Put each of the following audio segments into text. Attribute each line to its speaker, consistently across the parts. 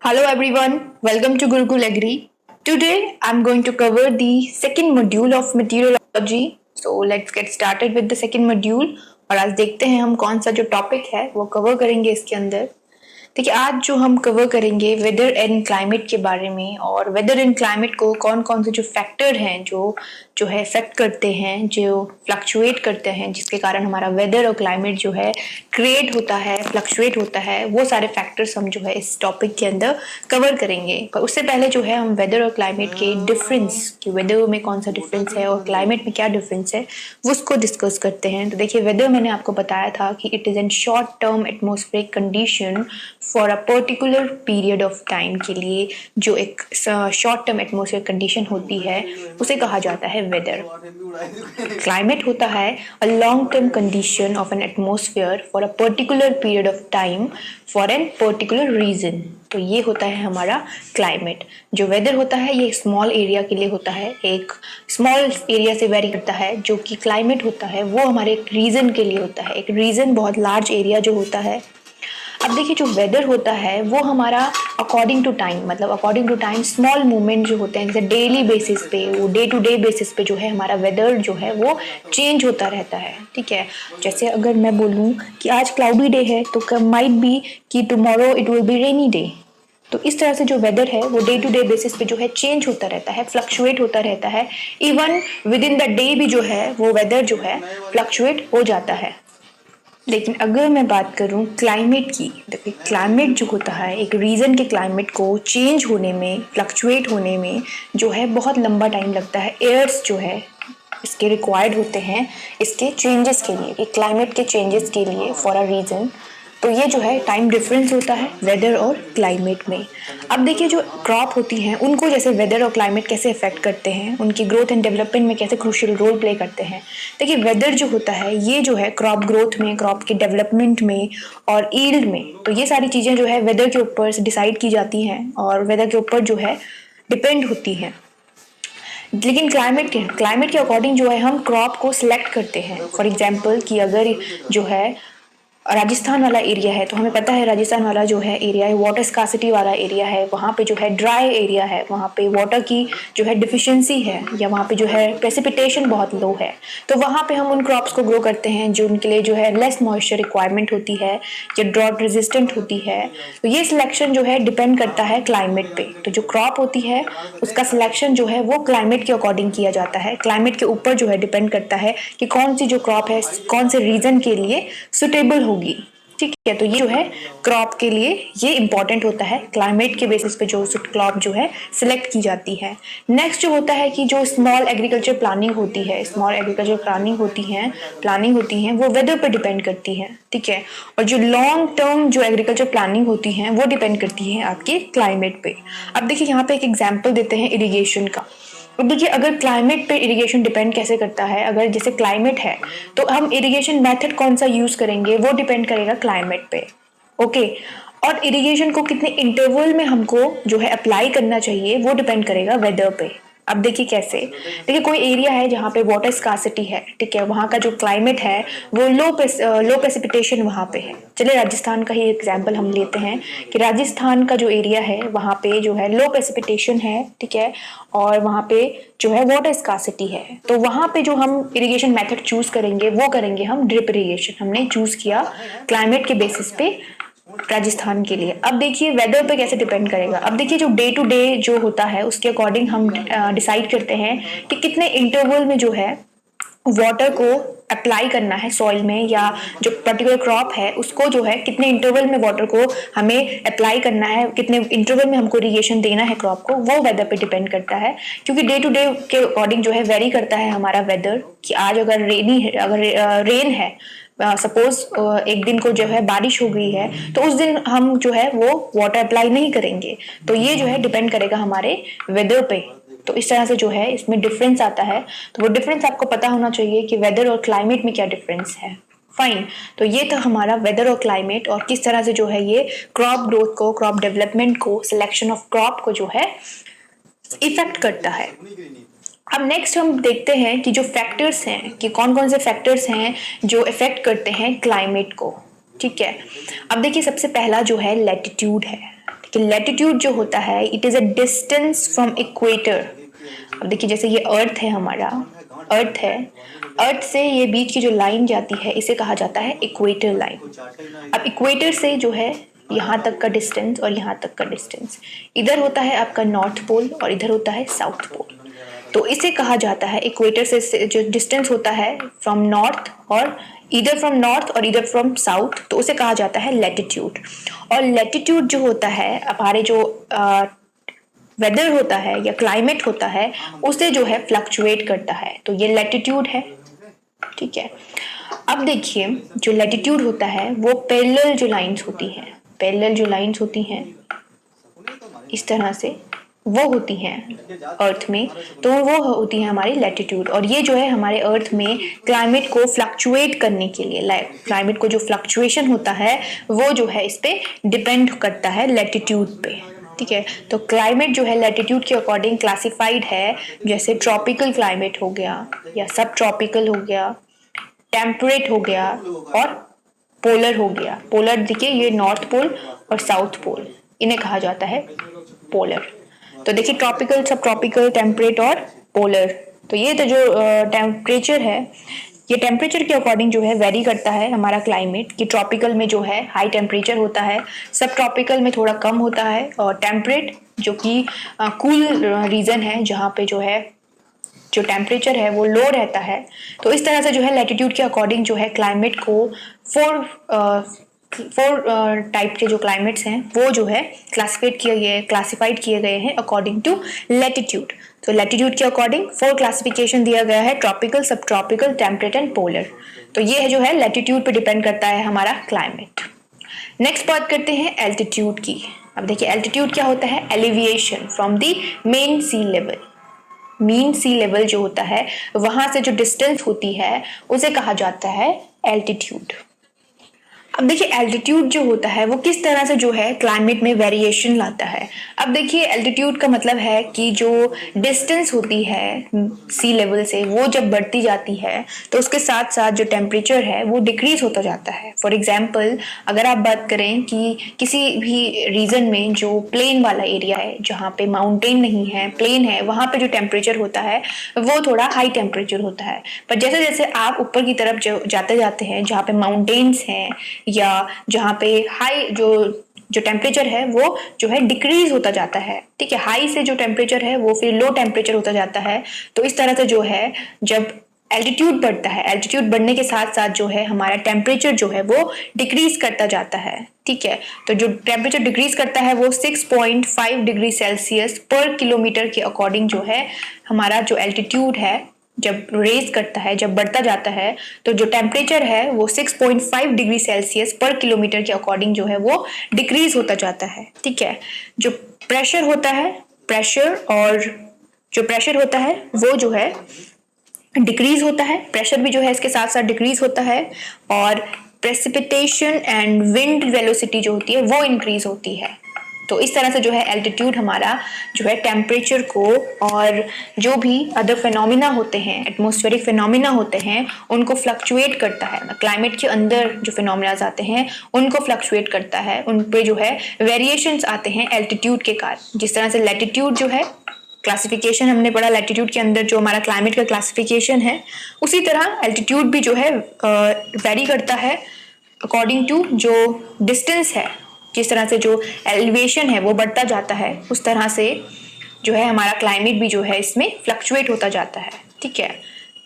Speaker 1: Hello everyone, welcome to Gurukul Agri. Today I'm going to cover the second module of meteorology. So let's get started with the second module और आज देखते हैं हम कौन सा जो टॉपिक है वो कवर करेंगे इसके अंदर। देखिए आज जो हम कवर करेंगे वेदर एंड क्लाइमेट के बारे में और वेदर एंड क्लाइमेट को कौन कौन से जो फैक्टर हैं जो है इफेक्ट करते हैं, जो फ्लक्चुएट करते हैं, जिसके कारण हमारा वेदर और क्लाइमेट जो है क्रिएट होता है, फ्लक्चुएट होता है, वो सारे फैक्टर्स हम जो है इस टॉपिक के अंदर कवर करेंगे। पर उससे पहले जो है हम वेदर और क्लाइमेट के डिफरेंस, कि वेदर में कौन सा डिफरेंस है और क्लाइमेट में क्या डिफरेंस है, वो उसको डिस्कस करते हैं। तो देखिए वेदर मैंने आपको बताया था कि it is an short term atmospheric condition for a particular period of time के लिए जो एक शॉर्ट टर्म एटमॉस्फेयर कंडीशन होती है उसे कहा जाता है वेदर। क्लाइमेट होता है a long term condition of an atmosphere for a particular period of time for an particular region. तो ये होता है हमारा क्लाइमेट। जो वेदर होता है ये स्मॉल एरिया के लिए होता है, एक स्मॉल एरिया से वेरी करता है। जो कि क्लाइमेट होता है वो हमारे एक रीजन के लिए होता है, एक रीजन बहुत लार्ज एरिया जो होता है। अब देखिए जो वेदर होता है वो हमारा अकॉर्डिंग टू टाइम, मतलब according to time small movement जो होते हैं, जैसे डेली बेसिस पे, वो डे टू डे बेसिस पे जो है हमारा वेदर जो है वो चेंज होता रहता है। ठीक है, जैसे अगर मैं बोलूँ कि आज क्लाउडी डे है तो माइट बी कि tomorrow it will be rainy day. तो इस तरह से जो वेदर है वो डे टू डे बेसिस पे जो है चेंज होता रहता है, फ्लक्चुएट होता रहता है। Even with in the day भी जो है वो वेदर जो है फ्लक्चुएट हो जाता है। लेकिन अगर मैं बात करूं क्लाइमेट की, देखिए क्लाइमेट जो होता है एक रीजन के क्लाइमेट को चेंज होने में, फ्लक्चुएट होने में जो है बहुत लंबा टाइम लगता है। ईयर्स जो है इसके रिक्वायर्ड होते हैं इसके चेंजेस के लिए, एक क्लाइमेट के चेंजेस के लिए फॉर अ रीजन। तो ये जो है टाइम डिफरेंस होता है वेदर और क्लाइमेट में। अब देखिए जो क्रॉप होती हैं उनको जैसे वेदर और क्लाइमेट कैसे इफेक्ट करते हैं, उनकी ग्रोथ एंड डेवलपमेंट में कैसे क्रूशियल रोल प्ले करते हैं। देखिए वेदर जो होता है ये जो है क्रॉप ग्रोथ में, क्रॉप के डेवलपमेंट में और ईल्ड में, तो ये सारी चीज़ें जो है वेदर के ऊपर डिसाइड की जाती हैं और वेदर के ऊपर जो है डिपेंड होती हैं। लेकिन क्लाइमेट के अकॉर्डिंग जो है हम क्रॉप को सिलेक्ट करते हैं। फॉर एग्जांपल कि अगर जो है राजस्थान वाला एरिया है तो हमें पता है राजस्थान वाला जो है एरिया है वाटर स्कासिटी वाला एरिया है, वहाँ पे जो है ड्राई एरिया है, वहाँ पे वाटर की जो है डिफिशियंसी है, या वहाँ पे जो है प्रेसिपिटेशन बहुत लो है। तो वहाँ पे हम उन क्रॉप्स को ग्रो करते हैं जो उनके लिए जो है लेस मॉइस्चर रिक्वायरमेंट होती है या ड्रॉट रेजिस्टेंट होती है। तो ये सिलेक्शन जो है डिपेंड करता है क्लाइमेट पे। तो जो क्रॉप होती है उसका सिलेक्शन जो है वो क्लाइमेट के अकॉर्डिंग किया जाता है, क्लाइमेट के ऊपर जो है डिपेंड करता है कि कौन सी जो क्रॉप है कौन से रीजन के लिए सुटेबल होगी। ठीक है, तो ये जो है क्रॉप के लिए ये इंपॉर्टेंट होता है, क्लाइमेट के बेसिस पे जो क्रॉप जो है सिलेक्ट की जाती है। नेक्स्ट जो होता है कि जो स्मॉल एग्रीकल्चर प्लानिंग होती है, स्मॉल एग्रीकल्चर प्लानिंग होती हैं वो वेदर पर डिपेंड करती है। ठीक है, और जो लॉन्ग टर्म जो एग्रीकल्चर प्लानिंग होती हैं वो डिपेंड करती है आपके क्लाइमेट पे। अब देखिए यहाँ पे एक एग्जाम्पल देते हैं इरिगेशन का। अब देखिए अगर क्लाइमेट पे इरिगेशन डिपेंड कैसे करता है, अगर जैसे क्लाइमेट है तो हम इरिगेशन मेथड कौन सा यूज करेंगे वो डिपेंड करेगा क्लाइमेट पे। ओके, और इरिगेशन को कितने इंटरवल में हमको जो है अप्लाई करना चाहिए वो डिपेंड करेगा वेदर पे। अब देखिए कैसे, देखिए कोई एरिया है जहाँ पे वाटर स्कासिटी है, ठीक है, वहाँ का जो क्लाइमेट है वो लो प्रेसिपिटेशन वहाँ पे है। चलिए राजस्थान का ही एग्जांपल हम लेते हैं कि राजस्थान का जो एरिया है वहाँ पे जो है लो प्रेसिपिटेशन है, ठीक है, और वहाँ पे जो है वाटर स्कासिटी है। तो वहाँ पे जो हम इरिगेशन मेथड चूज करेंगे वो करेंगे हम ड्रिप इरिगेशन। हमने चूज किया क्लाइमेट के बेसिस पे राजस्थान के लिए। अब देखिए वेदर पे कैसे डिपेंड करेगा। अब देखिए जो डे टू डे जो होता है उसके अकॉर्डिंग हम डिसाइड करते हैं कि कितने इंटरवल में जो है वाटर को अप्लाई करना है सॉइल में, या जो पर्टिकुलर क्रॉप है उसको जो है कितने इंटरवल में वाटर को हमें अप्लाई करना है, कितने इंटरवल में हमको इरिगेशन देना है क्रॉप को, वो वेदर पे डिपेंड करता है। क्योंकि डे टू डे के अकॉर्डिंग जो है वेरी करता है हमारा वेदर, कि आज अगर रेनी है, अगर रेन है, सपोज एक दिन को जो है बारिश हो गई है तो उस दिन हम जो है वो वाटर अप्लाई नहीं करेंगे। तो ये जो है डिपेंड करेगा हमारे वेदर पे। तो इस तरह से जो है इसमें डिफरेंस आता है। तो वो डिफरेंस आपको पता होना चाहिए कि वेदर और क्लाइमेट में क्या डिफरेंस है। फाइन, तो ये था हमारा वेदर और क्लाइमेट और किस तरह से जो है ये क्रॉप ग्रोथ को, क्रॉप डेवलपमेंट को, सिलेक्शन ऑफ क्रॉप को जो है इफेक्ट करता है। अब नेक्स्ट हम देखते हैं कि जो फैक्टर्स हैं, कि कौन कौन से फैक्टर्स हैं जो इफेक्ट करते हैं क्लाइमेट को। ठीक है, अब देखिए सबसे पहला जो है लैटिट्यूड है। कि लैटिट्यूड जो होता है it is a distance from equator. अब देखिए जैसे ये अर्थ है, हमारा अर्थ है, अर्थ से ये बीच की जो लाइन जाती है इसे कहा जाता है इक्वेटर लाइन। अब इक्वेटर से जो है यहाँ तक का डिस्टेंस और यहाँ तक का डिस्टेंस, इधर होता है आपका नॉर्थ पोल और इधर होता है साउथ पोल। तो इसे कहा जाता है इक्वेटर से जो डिस्टेंस होता है फ्रॉम नॉर्थ और इधर फ्रॉम साउथ, तो उसे कहा जाता है लैटिट्यूड। और लैटिट्यूड जो होता है हमारे जो वेदर होता है या क्लाइमेट होता है उसे जो है फ्लक्चुएट करता है, तो ये लैटिट्यूड है। ठीक है, अब देखिए जो लैटिट्यूड होता है वो पैरेलल जो लाइंस होती हैं इस तरह से वो होती हैं अर्थ में, तो वो होती है हमारी लैटिट्यूड। और ये जो है हमारे अर्थ में क्लाइमेट को फ्लक्चुएट करने के लिए, क्लाइमेट को जो फ्लक्चुएशन होता है वो जो है इस पे डिपेंड करता है लैटिट्यूड पे। ठीक है, तो क्लाइमेट जो है लैटिट्यूड के अकॉर्डिंग क्लासिफाइड है, जैसे ट्रॉपिकल क्लाइमेट हो गया या सब ट्रॉपिकल हो गया, टेम्परेट हो गया और पोलर हो गया। पोलर देखिए ये नॉर्थ पोल और साउथ पोल, इन्हें कहा जाता है पोलर। तो देखिए ट्रॉपिकल, सब ट्रॉपिकल, टेम्परेट और पोलर। तो ये तो जो टेम्परेचर है ये टेम्परेचर के अकॉर्डिंग जो है वेरी करता है हमारा क्लाइमेट, कि ट्रॉपिकल में जो है हाई टेम्परेचर होता है, सब ट्रॉपिकल में थोड़ा कम होता है, और टेम्परेट जो कि कूल रीजन है जहाँ पे जो है जो टेम्परेचर है वो लो रहता है। तो इस तरह से जो है लैटिट्यूड के अकॉर्डिंग जो है क्लाइमेट को फोर टाइप के जो क्लाइमेट्स हैं वो जो है क्लासिफाइड किए गए हैं अकॉर्डिंग टू लैटिट्यूड। तो लैटिट्यूड के अकॉर्डिंग 4 क्लासिफिकेशन दिया गया है, ट्रॉपिकल, सब ट्रॉपिकल, टेम्परेट एंड पोलर। तो ये है जो है लैटिट्यूड पे डिपेंड करता है हमारा क्लाइमेट। नेक्स्ट बात करते हैं एल्टीट्यूड की। अब देखिए एल्टीट्यूड क्या होता है, elevation from the main sea level. Mean sea level जो होता है वहां से जो डिस्टेंस होती है उसे कहा जाता है एल्टीट्यूड। अब देखिए एल्टीट्यूड जो होता है वो किस तरह से जो है क्लाइमेट में वेरिएशन लाता है। अब देखिए एल्टीट्यूड का मतलब है कि जो डिस्टेंस होती है सी लेवल से वो जब बढ़ती जाती है तो उसके साथ साथ जो टेम्परेचर है वो डिक्रीज होता जाता है। फॉर एग्जांपल अगर आप बात करें कि किसी भी रीजन में जो प्लेन वाला एरिया है, जहाँ पे माउंटेन नहीं है, प्लेन है, वहाँ पे जो टेम्परेचर होता है वो थोड़ा हाई टेम्परेचर होता है। पर जैसे जैसे आप ऊपर की तरफ जाते जाते हैं जहाँ पे माउंटेन्स हैं या जहाँ पे हाई जो टेम्परेचर है वो जो है डिक्रीज होता जाता है। ठीक है, हाई से जो टेम्परेचर है वो फिर लो टेम्परेचर होता जाता है। तो इस तरह से जो है जब एल्टीट्यूड बढ़ता है, एल्टीट्यूड बढ़ने के साथ साथ जो है हमारा टेम्परेचर जो है वो डिक्रीज करता जाता है। ठीक है, तो जो टेम्परेचर डिक्रीज करता है वो 6.5 डिग्री सेल्सियस पर किलोमीटर के अकॉर्डिंग जो है हमारा जो एल्टीट्यूड है जब रेज करता है, जब बढ़ता जाता है, तो जो टेम्परेचर है वो 6.5 डिग्री सेल्सियस पर किलोमीटर के अकॉर्डिंग जो है वो डिक्रीज होता जाता है। ठीक है, जो प्रेशर होता है, प्रेशर होता है वो जो है डिक्रीज होता है, प्रेशर भी जो है इसके साथ साथ डिक्रीज होता है, और प्रेसिपिटेशन एंड विंड वेलोसिटी जो होती है वो इंक्रीज होती है। तो इस तरह से जो है एल्टीट्यूड हमारा जो है टेम्परेचर को और जो भी अदर फिनोमिना होते हैं, एटमॉस्फेरिक फिनोमिना होते हैं, उनको फ्लक्चुएट करता है। क्लाइमेट के अंदर जो फिनोमिनाज आते हैं उनको फ्लक्चुएट करता है, उन पे जो है वेरिएशंस आते हैं एल्टीट्यूड के कारण। जिस तरह से लैटिट्यूड जो है क्लासिफिकेशन हमने पढ़ा, लैटिट्यूड के अंदर जो हमारा क्लाइमेट का क्लासिफिकेशन है, उसी तरह एल्टीट्यूड भी जो है वेरी करता है अकॉर्डिंग टू जो डिस्टेंस है। जिस तरह से जो एलिवेशन है वो बढ़ता जाता है उस तरह से जो है हमारा क्लाइमेट भी जो है इसमें फ्लक्चुएट होता जाता है। ठीक है,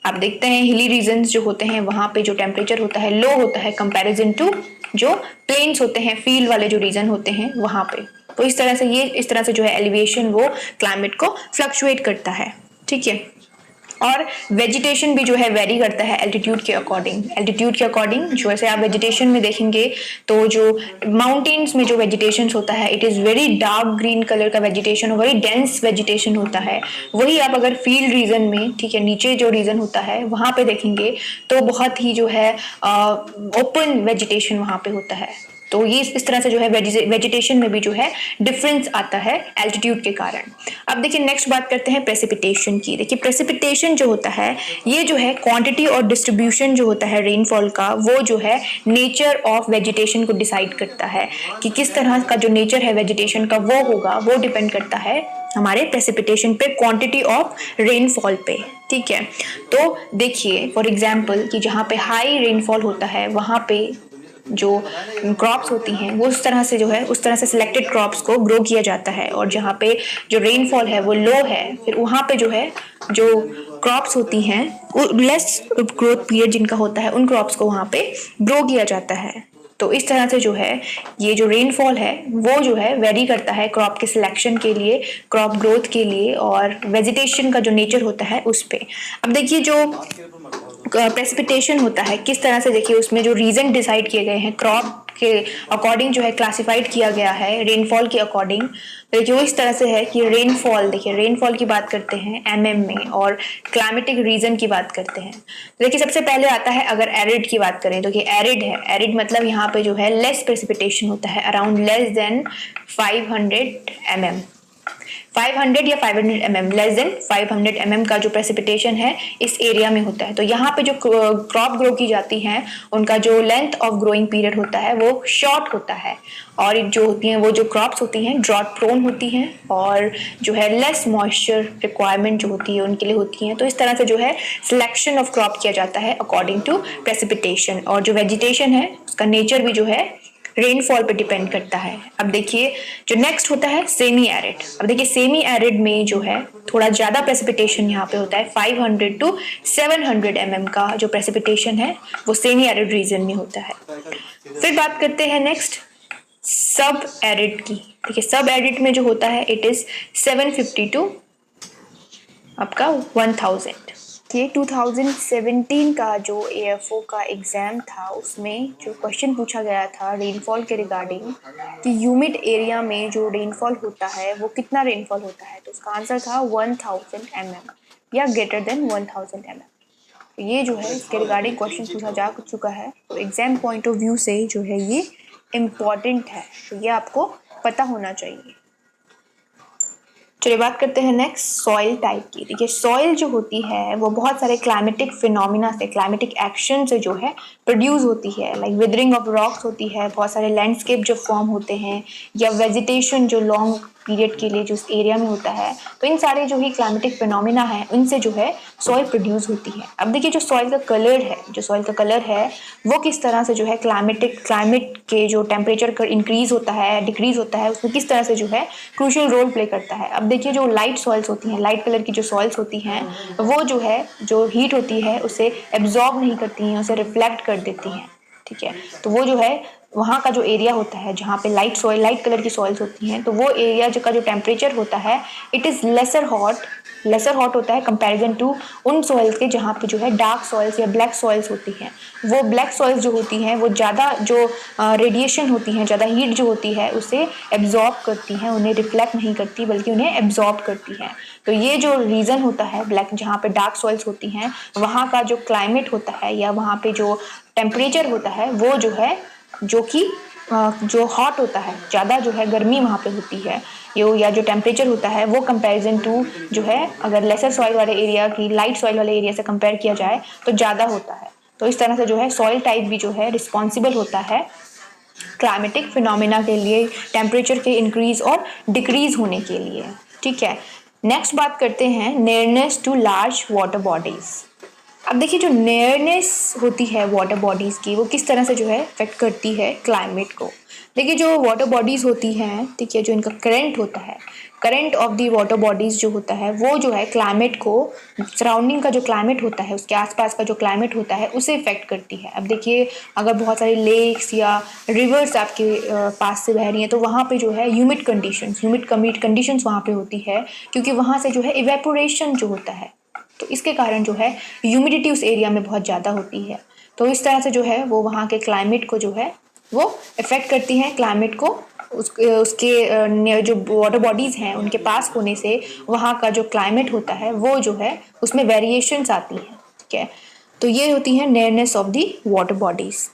Speaker 1: आप देखते हैं हिली रीजन्स जो होते हैं वहाँ पे जो टेम्परेचर होता है लो होता है कंपैरिजन टू जो प्लेन्स होते हैं, फील्ड वाले जो रीजन होते हैं वहाँ पे। तो इस तरह से जो है एलिवेशन वो क्लाइमेट को फ्लक्चुएट करता है। ठीक है, और वेजिटेशन भी जो है वेरी करता है एल्टीट्यूड के अकॉर्डिंग। जो ऐसे आप वेजिटेशन में देखेंगे तो जो माउंटेन्स में जो वेजिटेशन होता है it is very dark green colour का वेजिटेशन और वेरी डेंस वेजिटेशन होता है। वही आप अगर फील्ड रीजन में, ठीक है, नीचे जो रीजन होता है वहाँ पे देखेंगे तो बहुत ही जो है ओपन वेजिटेशन वहाँ पे होता है। तो ये इस तरह से जो है वेजिटेशन में भी जो है डिफरेंस आता है एल्टीट्यूड के कारण। अब देखिए नेक्स्ट बात करते हैं प्रेसिपिटेशन की। देखिए प्रेसिपिटेशन जो होता है ये जो है क्वांटिटी और डिस्ट्रीब्यूशन जो होता है रेनफॉल का, वो जो है नेचर ऑफ वेजिटेशन को डिसाइड करता है कि किस तरह का जो नेचर है वेजिटेशन का वो होगा, वो डिपेंड करता है हमारे प्रेसिपिटेशन पे, क्वांटिटी ऑफ रेनफॉल पे। ठीक है, तो देखिए फॉर एग्जांपल कि जहाँ पे हाई रेनफॉल होता है वहाँ पे जो क्रॉप्स होती हैं वो उस तरह से जो है उस तरह से सिलेक्टेड क्रॉप्स को ग्रो किया जाता है, और जहाँ पे जो रेनफॉल है वो लो है फिर वहाँ पे जो है जो क्रॉप्स होती हैं लेस ग्रोथ पीरियड जिनका होता है उन क्रॉप्स को वहाँ पे ग्रो किया जाता है। तो इस तरह से जो है ये जो रेनफॉल है वो जो है वेरी करता है क्रॉप के सिलेक्शन के लिए, क्रॉप ग्रोथ के लिए, और वेजिटेशन का जो नेचर होता है उस पे। अब देखिए जो प्रेसिपिटेशन होता है किस तरह से, देखिए उसमें जो रीजन डिसाइड किए गए हैं क्रॉप के अकॉर्डिंग जो है क्लासिफाइड किया गया है रेनफॉल के अकॉर्डिंग। तो जो इस तरह से है कि रेनफॉल, देखिए रेनफॉल की बात करते हैं एमएम में, और क्लाइमेटिक रीजन की बात करते हैं। देखिए सबसे पहले आता है अगर एरिड की बात करें तो कि एरिड है, एरिड मतलब यहाँ पे जो है लेस प्रेसिपिटेशन होता है, अराउंड लेस देन 500 mm, 500 या 500 mm, लेस देन 500 mm का जो प्रेसिपिटेशन है इस एरिया में होता है। तो यहाँ पे जो क्रॉप ग्रो की जाती हैं उनका जो लेंथ ऑफ ग्रोइंग पीरियड होता है वो शॉर्ट होता है, और जो होती हैं वो जो क्रॉप्स होती हैं ड्रॉट प्रोन होती हैं, और जो है लेस मॉइस्चर रिक्वायरमेंट जो होती है उनके लिए होती हैं। तो इस तरह से जो है सिलेक्शन ऑफ क्रॉप किया जाता है अकॉर्डिंग टू प्रेसिपिटेशन, और जो वेजिटेशन है उसका नेचर भी जो है रेनफॉल पे डिपेंड करता है। अब देखिए जो नेक्स्ट होता है सेमी एरिड। अब देखिए सेमी एरिड में जो है थोड़ा ज्यादा प्रेसिपिटेशन यहाँ पे होता है, 500 to 700 mm का जो प्रेसिपिटेशन है वो सेमी एरिड रीजन में होता है। फिर बात करते हैं नेक्स्ट सब एरिड की। देखिए सब एरिड में जो होता है इट इज 750 to आपका 1000। ये 2017 का जो AFO का एग्ज़ाम था उसमें जो क्वेश्चन पूछा गया था रेनफॉल के रिगार्डिंग कि ह्यूमिड एरिया में जो रेनफॉल होता है वो कितना रेनफॉल होता है, तो उसका आंसर था 1000 mm या ग्रेटर देन 1000 mm। तो ये जो है इसके रिगार्डिंग क्वेश्चन पूछा जा चुका है, तो एग्ज़ाम पॉइंट ऑफ व्यू से जो है ये इम्पॉर्टेंट है, तो ये आपको पता होना चाहिए। चलिए बात करते हैं नेक्स्ट सॉइल टाइप की। देखिए सॉइल जो होती है वो बहुत सारे क्लाइमेटिक फिनोमिना से, क्लाइमेटिक एक्शन से जो है प्रोड्यूस होती है, लाइक विदरिंग ऑफ रॉक्स होती है, बहुत सारे लैंडस्केप जो फॉर्म होते हैं, या वेजिटेशन जो लॉन्ग पीरियड के लिए जो उस एरिया में होता है। तो इन सारे जो ही क्लाइमेटिक फिनोमिना है उनसे जो है सॉइल प्रोड्यूस होती है। अब देखिए जो सॉइल का कलर है, जो सॉइल का कलर है वो किस तरह से जो है क्लाइमेट के जो टेम्परेचर का इंक्रीज होता है डिक्रीज होता है उसमें किस तरह से जो है क्रूशियल रोल प्ले करता है। अब देखिए जो लाइट सॉइल्स होती हैं, लाइट कलर की जो सॉइल्स होती हैं वो जो है जो हीट होती है उसे एब्जॉर्ब नहीं करती हैं, उसे रिफ्लेक्ट कर देती हैं। ठीक है, तो वो जो है वहाँ का जो एरिया होता है जहाँ पे लाइट कलर की सॉइल्स होती हैं, तो वो एरिया का जो टेम्परेचर होता है इट इज़ लेसर हॉट होता है कंपैरिजन टू उन सॉइल्स के जहाँ पे जो है डार्क सॉइल्स या ब्लैक सॉइल्स होती हैं। वो ब्लैक सॉइल्स जो होती हैं वो ज़्यादा जो रेडिएशन होती हैं, ज़्यादा हीट जो होती है उसे एब्जॉर्ब करती हैं, उन्हें रिफ्लेक्ट नहीं करती बल्कि उन्हें एब्जॉर्ब करती हैं। तो ये जो रीज़न होता है ब्लैक, जहाँ पे डार्क सॉइल्स होती हैं वहाँ का जो क्लाइमेट होता है या वहाँ पे जो टेम्परेचर होता है वो जो है जो कि जो हॉट होता है, ज़्यादा जो है गर्मी वहाँ पे होती है, या जो टेम्परेचर होता है वो कंपैरिजन टू जो है अगर लेसर सॉइल वाले एरिया की लाइट सॉइल वाले एरिया से कंपेयर किया जाए तो ज़्यादा होता है। तो इस तरह से जो है सॉइल टाइप भी जो है रिस्पॉन्सिबल होता है क्लाइमेटिक फिनोमिना के लिए, टेम्परेचर के इंक्रीज और डिक्रीज होने के लिए। ठीक है, नेक्स्ट बात करते हैं nearness to large water bodies. अब देखिए जो नियरनेस होती है वाटर बॉडीज़ की वो किस तरह से जो है अफेक्ट करती है क्लाइमेट को। देखिए जो वाटर बॉडीज़ होती हैं, ठीक है, जो इनका करंट होता है, current of the water bodies जो होता है वो जो है क्लाइमेट को, सराउंडिंग का जो क्लाइमेट होता है उसके आसपास का जो क्लाइमेट होता है उसे इफेक्ट करती है। अब देखिए अगर बहुत सारी लेक्स या रिवर्स आपके पास से बह रही हैं तो वहाँ पे जो है ह्यूमिड कंडीशंस वहाँ पे होती है, क्योंकि वहाँ से जो है इवेपोरेशन जो होता है तो इसके कारण जो है ह्यूमिडिटी उस एरिया में बहुत ज़्यादा होती है। तो इस तरह से जो है वो वहाँ के क्लाइमेट को जो है वो इफ़ेक्ट करती हैं, क्लाइमेट को उसके जो वाटर बॉडीज़ हैं उनके पास होने से वहाँ का जो क्लाइमेट होता है वो जो है उसमें वेरिएशंस आती हैं। ठीक है, तो ये होती हैं nearness of the water bodies.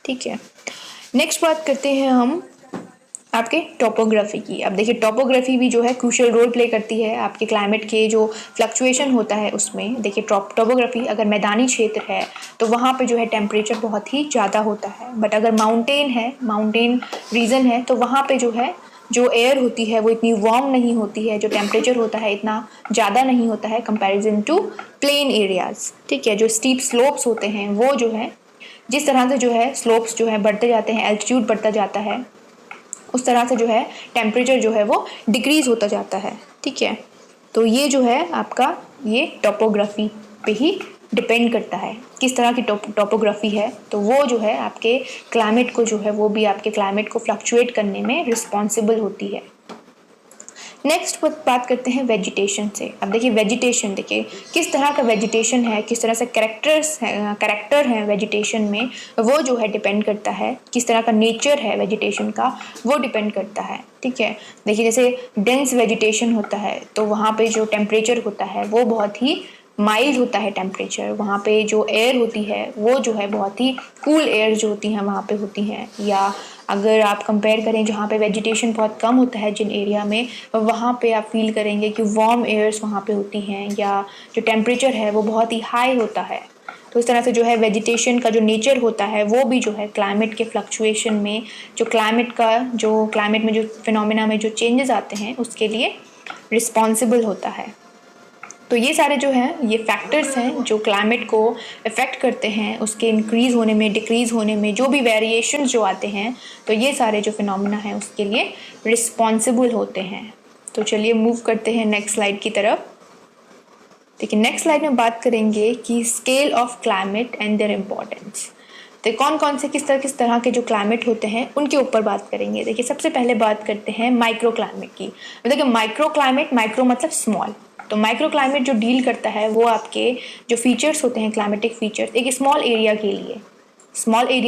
Speaker 1: ठीक है, नेक्स्ट बात करते हैं हम आपके टोपोग्राफी की। अब देखिए टोपोग्राफी भी जो है क्रूशियल रोल प्ले करती है आपके क्लाइमेट के जो फ्लक्चुएशन होता है उसमें। देखिए टोपोग्राफी अगर मैदानी क्षेत्र है तो वहाँ पे जो है टेम्परेचर बहुत ही ज़्यादा होता है, बट अगर माउंटेन है, माउंटेन रीजन है, तो वहाँ पे जो है जो एयर होती है वो इतनी वार्म नहीं होती है, जो टेम्परेचर होता है इतना ज़्यादा नहीं होता है कंपैरिजन टू प्लेन एरियाज। ठीक है, जो स्टीप स्लोप्स होते हैं वो जो है जिस तरह से जो है स्लोप्स जो है बढ़ते जाते हैं, एल्टीट्यूड बढ़ता जाता है, उस तरह से जो है टेम्परेचर जो है वो डिक्रीज होता जाता है। ठीक है, तो ये जो है आपका ये टोपोग्राफी पे ही डिपेंड करता है किस तरह की टोपोग्राफी है, तो वो जो है आपके क्लाइमेट को जो है वो भी आपके क्लाइमेट को फ्लक्चुएट करने में रिस्पॉन्सिबल होती है। नेक्स्ट बात करते हैं वेजिटेशन से। अब देखिए वेजिटेशन, देखिए किस तरह का वेजिटेशन है, किस तरह से कैरेक्टर है वेजिटेशन में, वो जो है डिपेंड करता है, किस तरह का नेचर है वेजिटेशन का वो डिपेंड करता है। ठीक है, देखिए जैसे डेंस वेजिटेशन होता है तो वहाँ पे जो टेम्परेचर होता है वो बहुत ही माइल्ड होता है टेम्परेचर, वहाँ पे जो एयर होती है वो जो है बहुत ही कूल एयर जो होती हैं वहाँ पे होती हैं। या अगर आप कंपेयर करें जहाँ पे वेजिटेशन बहुत कम होता है जिन एरिया में, वहाँ पे आप फील करेंगे कि वार्म एयर्स वहाँ पे होती हैं या जो टेम्परेचर है वो बहुत ही हाई होता है। तो इस तरह से जो है वेजिटेशन का जो नेचर होता है वो भी जो है क्लाइमेट के फ्लक्चुएशन में, जो क्लाइमेट में जो फिनोमिना में जो चेंजेस आते हैं उसके लिए रिस्पॉन्सिबल होता है। तो ये सारे जो हैं ये फैक्टर्स हैं जो क्लाइमेट को इफ़ेक्ट करते हैं, उसके इंक्रीज़ होने में, डिक्रीज़ होने में, जो भी वेरिएशंस जो आते हैं, तो ये सारे जो फिनोमिना हैं उसके लिए रिस्पॉन्सिबल होते हैं। तो चलिए मूव करते हैं नेक्स्ट स्लाइड की तरफ। देखिए नेक्स्ट स्लाइड में बात करेंगे कि scale of climate and there importance. तो कौन कौन से किस तरह के जो क्लाइमेट होते हैं उनके ऊपर बात करेंगे। देखिए सबसे पहले बात करते हैं माइक्रो क्लाइमेट की। देखिए माइक्रो क्लाइमेट, माइक्रो मतलब स्मॉल, तो माइक्रो क्लाइमेट जो डील करता है वो आपके जो फीचर्स होते हैं, क्लाइमेटिक फीचर्स, एक स्मॉल एरिया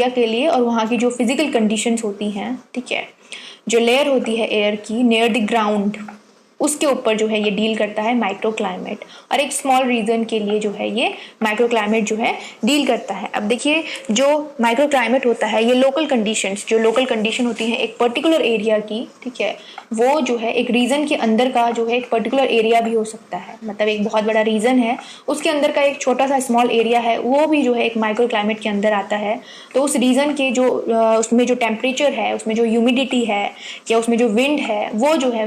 Speaker 1: के लिए और वहाँ की जो फिजिकल कंडीशंस होती हैं। ठीक है, जो लेयर होती है एयर की नियर द ग्राउंड, उसके ऊपर जो है ये डील करता है माइक्रो क्लाइमेट, और एक स्मॉल रीजन के लिए जो है ये माइक्रो क्लाइमेट जो है डील करता है। अब देखिए जो माइक्रो क्लाइमेट होता है ये लोकल कंडीशंस, जो लोकल कंडीशन होती है एक पर्टिकुलर एरिया की, ठीक है, वो जो है एक रीजन के अंदर का जो है एक पर्टिकुलर एरिया भी हो सकता है, मतलब एक बहुत बड़ा रीजन है उसके अंदर का एक छोटा सा स्मॉल एरिया है वो भी जो है एक माइक्रो क्लाइमेट के अंदर आता है। तो उस रीजन के जो उसमें जो टेम्परेचर है, उसमें जो ह्यूमिडिटी है या उसमें जो विंड है वो जो है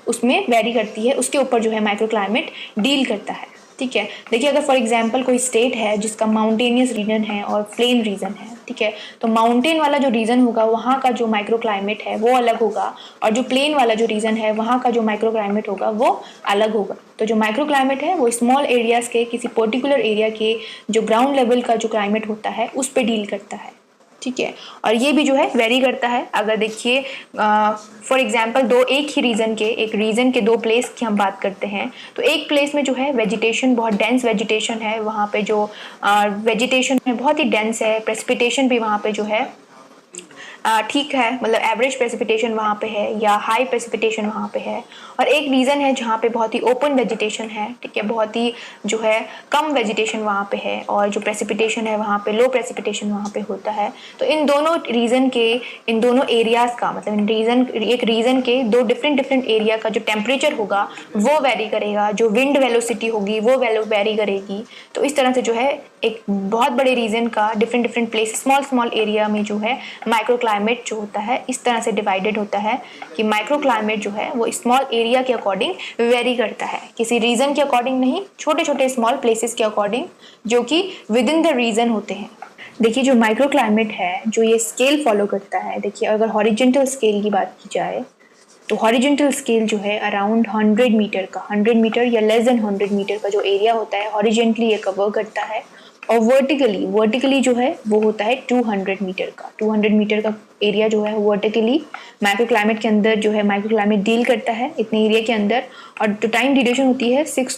Speaker 1: उसमें वेरी करती है, उसके ऊपर जो है माइक्रो क्लाइमेट डील करता है। ठीक है, देखिए अगर फॉर एग्जांपल कोई स्टेट है जिसका माउंटेनियस रीजन है और प्लेन रीजन है, ठीक है, तो माउंटेन वाला जो रीजन होगा वहाँ का जो माइक्रो क्लाइमेट है वो अलग होगा, और जो प्लेन वाला जो रीजन है वहाँ का जो माइक्रो क्लाइमेट होगा वो अलग होगा। तो जो माइक्रो क्लाइमेट है वो स्मॉल एरियाज के किसी पर्टिकुलर एरिया के जो ग्राउंड लेवल का जो क्लाइमेट होता है उस पर डील करता है। ठीक है, और ये भी जो है वेरी करता है। अगर देखिए फॉर एग्जांपल एक रीजन के दो प्लेस की हम बात करते हैं, तो एक प्लेस में जो है वेजिटेशन बहुत डेंस वेजिटेशन है, वहाँ पे जो वेजिटेशन है बहुत ही डेंस है, प्रेसिपिटेशन भी वहाँ पे जो है ठीक है, मतलब एवरेज प्रेसिपिटेशन वहाँ पे है या हाई प्रेसिपिटेशन वहाँ पे है। और एक रीजन है जहाँ पे बहुत ही ओपन वेजिटेशन है, ठीक है, बहुत ही जो है कम वेजिटेशन वहाँ पे है, और जो प्रेसिपिटेशन है वहाँ पे लो प्रेसिपिटेशन वहाँ पे होता है। तो इन दोनों एरियाज का मतलब एक रीजन के दो डिफरेंट एरिया का जो टेम्परेचर होगा वो वेरी करेगा, जो विंड वेलोसिटी होगी वो वेरी करेगी। तो इस तरह से जो है एक बहुत बड़े रीजन का डिफरेंट प्लेस स्मॉल एरिया में जो है माइक्रो क्लाइमेट जो होता है इस तरह से डिवाइडेड होता है कि माइक्रो क्लाइमेट जो है वो स्मॉल एरिया के अकॉर्डिंग वेरी करता है, किसी रीजन के अकॉर्डिंग नहीं, छोटे स्मॉल प्लेसेस के अकॉर्डिंग जो कि विद इन द रीजन होते हैं। देखिए जो माइक्रो क्लाइमेट है जो ये स्केल फॉलो करता है, देखिए अगर हॉरिजेंटल स्केल की बात की जाए तो हॉरिजेंटल स्केल जो है अराउंड 100 मीटर या लेस देन 100 मीटर का जो एरिया होता है हॉरिजेंटली ये कवर करता है, और वर्टिकली जो है वो होता है 200 मीटर का एरिया जो है वर्टिकली माइक्रो क्लाइमेट के अंदर जो है माइक्रो क्लाइमेट डील करता है इतने एरिया के अंदर। और जो टाइम ड्यूरेशन होती है 6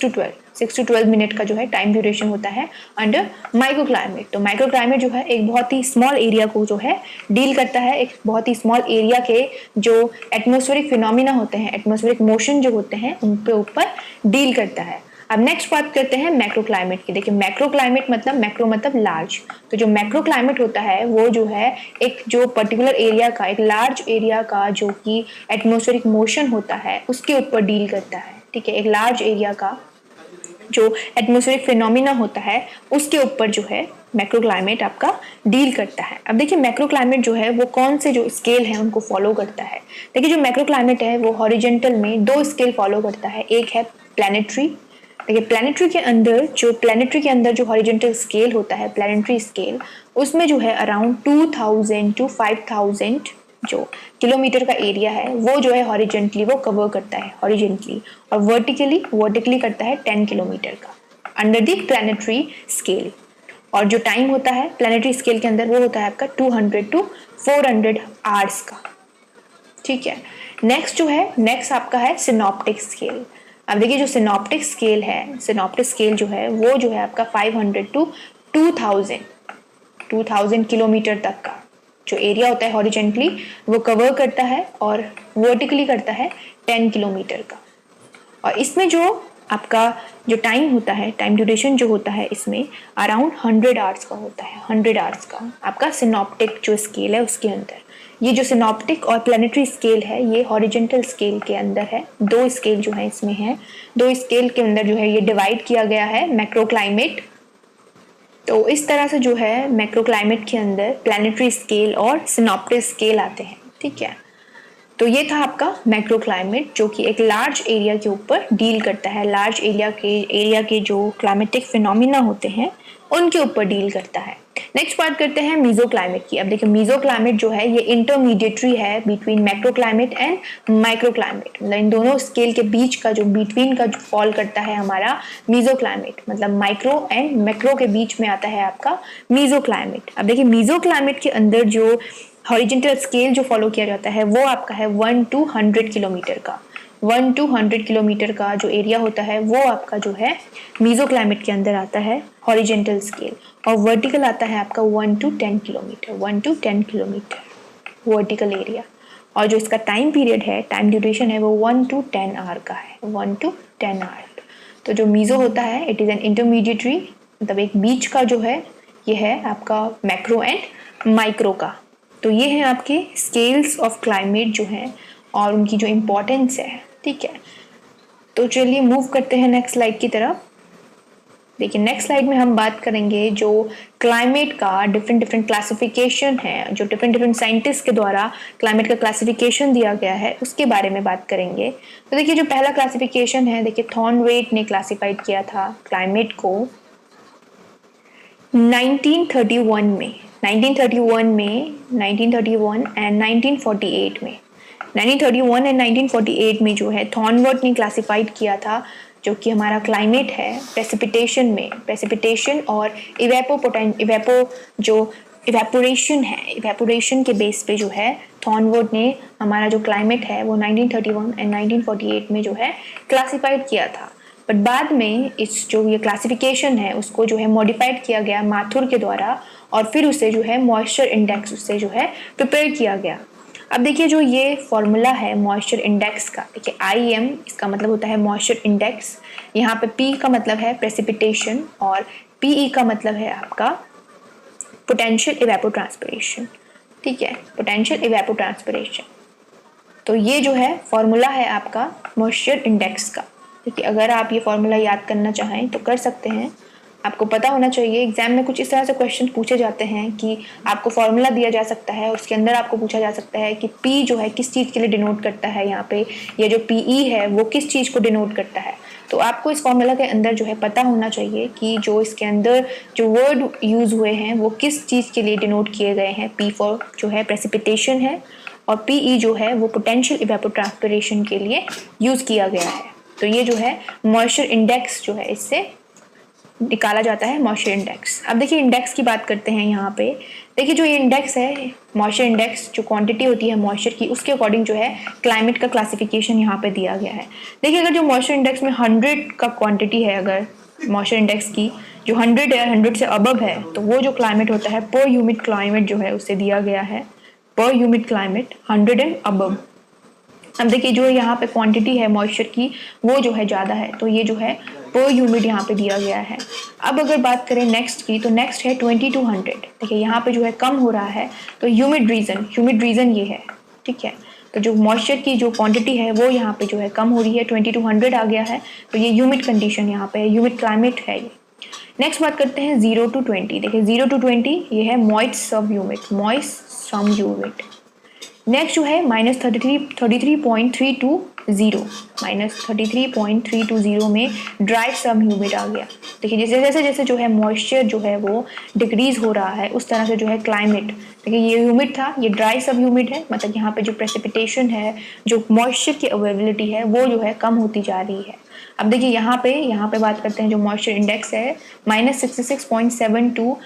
Speaker 1: to 12 मिनट का जो है टाइम ड्यूरेशन होता है अंडर माइक्रो क्लाइमेट। तो माइक्रो क्लाइमेट जो है एक बहुत ही स्मॉल एरिया को जो है डील करता है, एक बहुत ही स्मॉल एरिया के जो एटमॉस्फेरिक फिनोमिना होते हैं, एटमॉस्फेरिक मोशन जो होते हैं उन पे ऊपर डील करता है। अब नेक्स्ट बात करते हैं मैक्रो क्लाइमेट की। देखिए मैक्रो क्लाइमेट मतलब, मैक्रो मतलब लार्ज, तो जो मैक्रो क्लाइमेट होता है वो जो है एक जो पर्टिकुलर एरिया का, एक लार्ज एरिया का जो कि एटमॉस्फेरिक मोशन होता है उसके ऊपर डील करता है। ठीक है, एक लार्ज एरिया का जो एटमॉस्फेरिक फिनोमिना होता है उसके ऊपर जो है मैक्रो क्लाइमेट आपका डील करता है। अब देखिए मैक्रो क्लाइमेट जो है वो कौन से जो स्केल है उनको फॉलो करता है। देखिए जो मैक्रो क्लाइमेट है वो हॉरिजेंटल में 2 स्केल फॉलो करता है, एक है प्लैनेटरी। देखिए प्लैनेटरी के अंदर जो हॉरिजेंटल स्केल होता है, प्लैनेटरी स्केल, उसमें जो है अराउंड 2000 टू 5000 जो किलोमीटर का एरिया है वो जो है हॉरिजेंटली वो कवर करता है, हॉरिजेंटली, और वर्टिकली करता है 10 किलोमीटर का अंडर द प्लैनेटरी स्केल। और जो टाइम होता है प्लैनेटरी स्केल के अंदर वो होता है आपका 200 टू 400 आवर्स का। ठीक है, नेक्स्ट आपका है सिनॉप्टिक स्केल। अब देखिए जो सिनॉप्टिक स्केल जो है वो जो है आपका 500 टू 2000 किलोमीटर तक का जो एरिया होता है हॉरिजेंटली वो कवर करता है, और वर्टिकली करता है 10 किलोमीटर का। और इसमें जो आपका जो टाइम होता है, टाइम ड्यूरेशन जो होता है इसमें अराउंड 100 आवर्स का होता है, 100 आवर्स का आपका सिनॉप्टिक जो स्केल है उसके अंदर। ये जो सिनॉप्टिक और प्लैनेटरी स्केल है ये हॉरिजेंटल स्केल के अंदर है, 2 स्केल जो है इसमें है, 2 स्केल के अंदर जो है ये डिवाइड किया गया है मैक्रो क्लाइमेट। तो इस तरह से जो है मैक्रो क्लाइमेट के अंदर प्लैनेटरी स्केल और सिनॉप्टिक स्केल आते हैं। ठीक है, तो ये था आपका मैक्रो क्लाइमेट जो कि एक लार्ज एरिया के ऊपर डील करता है, लार्ज एरिया के जो क्लाइमेटिक फिनोमिना होते हैं उनके ऊपर डील करता है। नेक्स्ट बात करते हैं मीजो क्लाइमेट की। अब देखिए मीजो क्लाइमेट जो है ये इंटरमीडिएटरी है between macro climate and micro climate, मतलब इन दोनों स्केल के बीच का जो बिटवीन का जो फॉल करता है हमारा मीजो क्लाइमेट, मतलब माइक्रो एंड मैक्रो के बीच में आता है आपका मीजो क्लाइमेट। अब देखिए मीजो क्लाइमेट के अंदर जो हॉरिजेंटल स्केल जो फॉलो किया जाता है वो आपका है 1 to 100 किलोमीटर का, 1 to 100 किलोमीटर का जो एरिया होता है वो आपका जो है मीजो क्लाइमेट के अंदर आता है हॉरिजेंटल स्केल, और वर्टिकल आता है आपका 1 to 10 kilometre, 1 to 10 kilometre vertical area. और जो इसका टाइम पीरियड है, टाइम ड्यूरेशन है वो 1 to 10 आवर का है, 1 to 10 आवर। तो जो मीजो होता है इट इज़ एन इंटरमीडिएटरी, मतलब एक बीच का जो है ये है आपका मैक्रो एंड माइक्रो का। तो ये हैं आपके स्केल्स ऑफ क्लाइमेट जो हैं और उनकी जो इम्पोर्टेंस है। ठीक है, तो चलिए मूव करते हैं नेक्स्ट स्लाइड की तरफ। देखिए नेक्स्ट स्लाइड में हम बात करेंगे जो क्लाइमेट का डिफरेंट क्लासिफिकेशन है, जो डिफरेंट साइंटिस्ट के द्वारा क्लाइमेट का क्लासिफिकेशन दिया गया है उसके बारे में बात करेंगे। तो देखिए जो पहला क्लासिफिकेशन है, देखिए थॉर्नवेट ने क्लासिफाइड किया था क्लाइमेट को 1931 में, 1931 एंड 1948 में, 1931 एंड 1948 में जो है थॉर्नवर्थ ने क्लासिफाइड किया था जो कि हमारा क्लाइमेट है प्रेसिपिटेशन में, प्रेसिपिटेशन और इवेपोरेशन है, इवेपोरेशन के बेस पे जो है थॉर्नवर्थ ने हमारा जो क्लाइमेट है वो 1931 एंड 1948 में जो है क्लासिफाइड किया था। बट बाद में इस जो ये क्लासिफिकेशन है उसको जो है मॉडिफाइड किया गया माथुर के द्वारा, और फिर उसे जो है मॉइस्चर इंडेक्स उससे जो है प्रिपेयर किया गया। अब देखिए जो ये फॉर्मूला है मॉइस्चर इंडेक्स का, देखिए IM इसका मतलब होता है मॉइस्चर इंडेक्स, यहाँ पे P का मतलब है प्रेसिपिटेशन और PE का मतलब है आपका पोटेंशियल इवेपोट्रांसपिरेशन। ठीक है, पोटेंशियल इवेपोट्रांसपिरेशन। तो ये जो है फॉर्मूला है आपका मॉइस्चर इंडेक्स का। देखिए अगर आप ये फॉर्मूला याद करना चाहें तो कर सकते हैं, आपको पता होना चाहिए। एग्जाम में कुछ इस तरह से क्वेश्चन पूछे जाते हैं कि आपको फॉर्मूला दिया जा सकता है, उसके अंदर आपको पूछा जा सकता है कि P जो है किस चीज़ के लिए डिनोट करता है यहाँ पे, या जो PE है वो किस चीज़ को डिनोट करता है। तो आपको इस फॉर्मूला के अंदर जो है पता होना चाहिए कि जो इसके अंदर जो वर्ड यूज़ हुए हैं वो किस चीज़ के लिए डिनोट किए गए हैं। P फॉर जो है प्रेसिपिटेशन है और PE जो है वो पोटेंशियल इवेपोट्रांसपिरेशन के लिए यूज़ किया गया है। तो ये जो है मॉइस्चर इंडेक्स जो है इससे निकाला जाता है मॉइस्चर इंडेक्स। अब देखिए इंडेक्स की बात करते हैं यहाँ पे। देखिए जो ये इंडेक्स है मॉइस्चर इंडेक्स, जो क्वांटिटी होती है मॉइस्चर की उसके अकॉर्डिंग जो है क्लाइमेट का क्लासिफिकेशन यहाँ पे दिया गया है। देखिए अगर जो मॉइस्चर इंडेक्स में 100 का क्वांटिटी है, अगर मॉइस्चर इंडेक्स की जो 100 है, 100 से अबव है, तो वो जो क्लाइमेट होता है पर ह्यूमिड क्लाइमेट जो है उसे दिया गया है पर ह्यूमिड क्लाइमेट 100 एंड अबव। अब देखिए जो यहाँ पे क्वांटिटी है मॉइस्चर की वो जो है ज़्यादा है, तो ये जो है पर ह्यूमिड यहाँ पे दिया गया है। अब अगर बात करें नेक्स्ट की, तो नेक्स्ट है 2200। देखिए यहाँ पे जो है कम हो रहा है, तो ह्यूमिड रीजन ये है, ठीक है। तो जो मॉइस्चर की जो क्वांटिटी है वो यहाँ पे जो है कम हो रही है, 2200 आ गया है, तो ये ह्यूमिड कंडीशन यहाँ पे है, ह्यूमिड क्लाइमेट है ये। नेक्स्ट बात करते हैं 0 to 20। देखिए 0 to 20 ये है मॉइस्ट सब ह्यूमिड। नेक्स्ट जो है -33.320, -33.320 में ड्राई सब ह्यूमिड आ गया। देखिए जैसे जैसे जो है मॉइस्चर जो है वो डिक्रीज हो रहा है, उस तरह से जो है क्लाइमेट, देखिए ये ह्यूमिड था, ये ड्राई सब ह्यूमिड है, मतलब यहाँ पे जो प्रेसिपिटेशन है, जो मॉइस्चर की अवेलेबिलिटी है वो जो है कम होती जा रही है। अब देखिए यहाँ पे बात करते हैं जो मॉइस्चर इंडेक्स है -66.72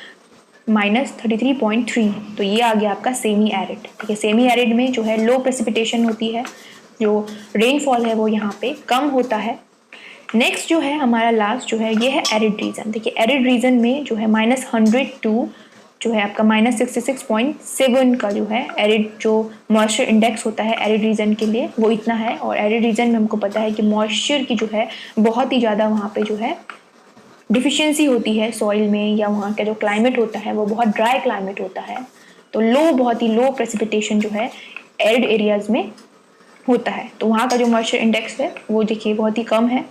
Speaker 1: -33.3, तो ये आ गया आपका सेमी एरिड। ठीक है, सेमी एरिड में जो है लो प्रेसिपिटेशन होती है, जो रेनफॉल है वो यहाँ पे कम होता है। नेक्स्ट जो है हमारा लास्ट जो है ये है एरिड रीजन। देखिए एरिड रीजन में जो है -102 जो है आपका -66.7 का जो है एरिड जो मॉइस्चर इंडेक्स होता है एरिड रीजन के लिए वो इतना है। और एरिड रीजन में हमको पता है कि मॉइस्चर की जो है बहुत ही ज़्यादा वहाँ पे जो है डिफिशियंसी होती है सॉइल में, या वहाँ का जो क्लाइमेट होता है वो बहुत ड्राई क्लाइमेट होता है, तो बहुत ही लो प्रेसिपिटेशन जो है एरिड एरियाज़ में होता है, तो वहाँ का जो मॉइस्चर इंडेक्स है वो देखिए बहुत ही कम है।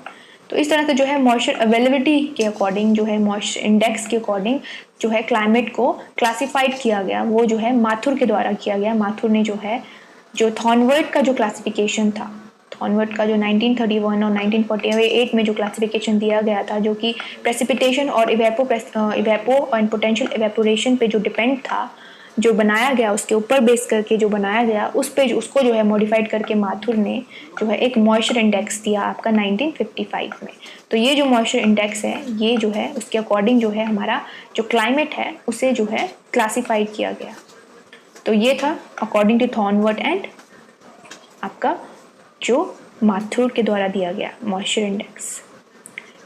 Speaker 1: तो इस तरह से जो है मॉइस्चर अवेलेबिलिटी के अकॉर्डिंग जो है मॉइस्चर इंडेक्स के अकॉर्डिंग जो है क्लाइमेट को क्लासिफाइड किया गया, वो जो है माथुर के द्वारा किया गया। माथुर ने जो है जो थॉर्नवर्थ का जो क्लासिफिकेशन था, थॉर्नवर्थ का जो 1931 और 1948 में जो क्लासिफिकेशन दिया गया था, जो कि प्रेसिपिटेशन और इवेपो एंड पोटेंशियल इवेपोरेशन पे जो डिपेंड था, जो बनाया गया उसके ऊपर बेस करके जो बनाया गया उसको जो है मॉडिफाइड करके माथुर ने जो है एक मॉइस्चर इंडेक्स दिया आपका 1955 में। तो ये जो मॉइस्चर इंडेक्स है ये जो है उसके अकॉर्डिंग जो है हमारा जो क्लाइमेट है उसे जो है क्लासिफाइड किया गया। तो ये था अकॉर्डिंग टू थॉर्नवर्थ एंड आपका जो माथुर के द्वारा दिया गया मॉइस्चर इंडेक्स।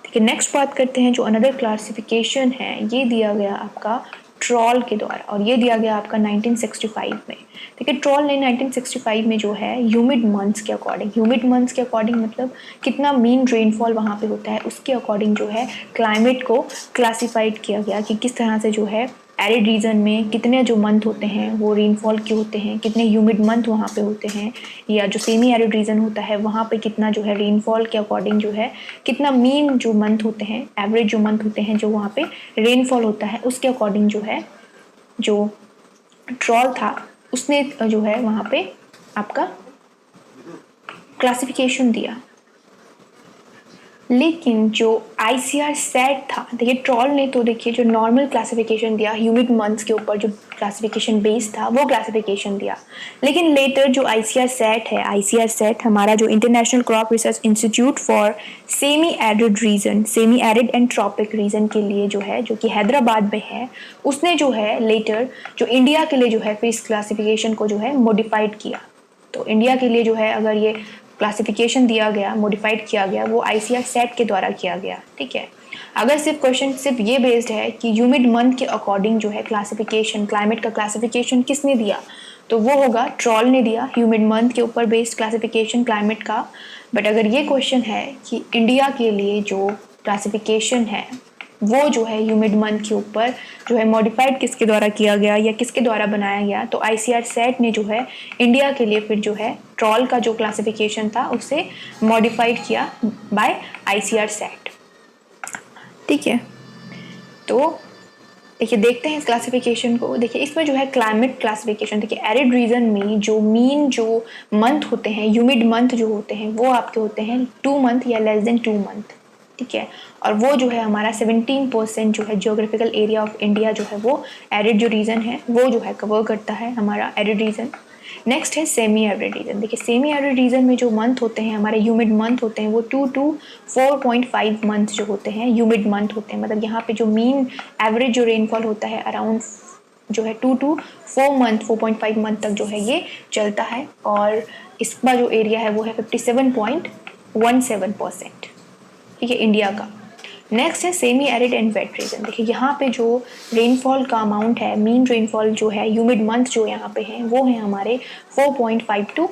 Speaker 1: ठीक है, नेक्स्ट बात करते हैं जो अनदर क्लासिफिकेशन है, ये दिया गया आपका ट्रॉल के द्वारा, और ये दिया गया आपका 1965 में। ठीक है, ट्रॉल ने 1965 में जो है ह्यूमिड मंथ्स के अकॉर्डिंग मतलब कितना मीन रेनफॉल वहाँ पे होता है उसके अकॉर्डिंग जो है क्लाइमेट को क्लासिफाइड किया गया कि किस तरह से जो है एरिड रीजन में कितने जो मंथ होते हैं वो रेनफॉल के होते हैं, कितने ह्यूमिड मंथ वहाँ पे होते हैं, या जो सेमी एरिड रीजन होता है वहाँ पे कितना जो है रेनफॉल के अकॉर्डिंग जो है कितना मीन जो मंथ होते हैं, एवरेज जो मंथ होते हैं जो वहाँ पे रेनफॉल होता है, उसके अकॉर्डिंग जो है जो ट्रॉल था उसने जो है वहाँ पे आपका क्लासिफिकेशन दिया। लेकिन जो ICR सेट था, देखिए ट्रॉल ने तो देखिए जो नॉर्मल क्लासिफिकेशन दिया, ह्यूमिड मंथ्स के ऊपर जो क्लासिफिकेशन बेस था वो क्लासिफिकेशन दिया, लेकिन लेटर जो ICR सेट है, ICR सेट हमारा जो international crop research institute for semi arid and tropic region के लिए जो है, जो कि हैदराबाद में है, उसने जो है लेटर जो इंडिया के लिए जो है फिर इस क्लासिफिकेशन को जो है मॉडिफाइड किया। तो इंडिया के लिए जो है अगर ये क्लासिफिकेशन दिया गया, मॉडिफाइड किया गया, वो ICR सेट के द्वारा किया गया। ठीक है, अगर सिर्फ क्वेश्चन सिर्फ ये बेस्ड है कि ह्यूमिड मंथ के अकॉर्डिंग जो है क्लासिफिकेशन, क्लाइमेट का क्लासिफिकेशन किसने दिया, तो वो होगा ट्रॉल ने दिया, ह्यूमिड मंथ के ऊपर बेस्ड क्लासिफिकेशन क्लाइमेट का। बट अगर ये क्वेश्चन है कि इंडिया के लिए जो क्लासिफिकेशन है वो जो है ह्यूमिड मंथ के ऊपर जो है मॉडिफाइड किसके द्वारा किया गया या किसके द्वारा बनाया गया, तो ICR सेट ने जो है इंडिया के लिए फिर जो है ट्रॉल का जो क्लासिफिकेशन था उसे मॉडिफाइड किया बाय ICR सेट। ठीक है, तो देखिए देखते हैं इस क्लासिफिकेशन को। देखिए इसमें जो है क्लाइमेट क्लासिफिकेशन, देखिए एरिड रीजन में जो मीन जो मंथ होते हैं, ह्यूमिड मंथ जो होते हैं वो आपके होते हैं 2 मंथ या लेस देन 2 मंथ। ठीक है, और वो जो है हमारा 17% जो है जियोग्राफिकल एरिया ऑफ इंडिया जो है वो एरिड जो रीजन है वो जो है कवर करता है हमारा एरिड रीजन। नेक्स्ट है सेमी एरिड रीजन। देखिए सेमी एरिड रीजन में जो मंथ होते हैं हमारे ह्यूमिड मंथ होते हैं वो 2 to 4.5 मंथ जो होते हैं ह्यूमिड मंथ होते हैं, मतलब यहाँ पे जो मीन एवरेज जो रेनफॉल होता है अराउंड जो है 2 to 4.5 मंथ तक जो है ये चलता है, और इसका जो एरिया है वो है 57.17%। ठीक है, इंडिया का। नेक्स्ट है semi arid and wet region. देखिए यहाँ पे जो रेनफॉल का अमाउंट है, मीन रेनफॉल जो है ह्यूमिड मंथ जो यहाँ पे हैं वो है हमारे 4.5 to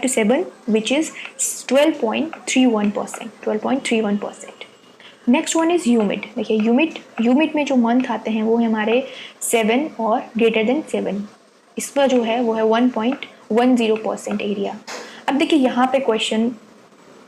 Speaker 1: 7 which is 12.31%। Next one is humid. देखिए ह्यूमिड में जो मंथ आते हैं वो है हमारे 7 और ग्रेटर देन 7, इसका जो है वो है 1.10% एरिया। अब देखिए यहाँ पे क्वेश्चन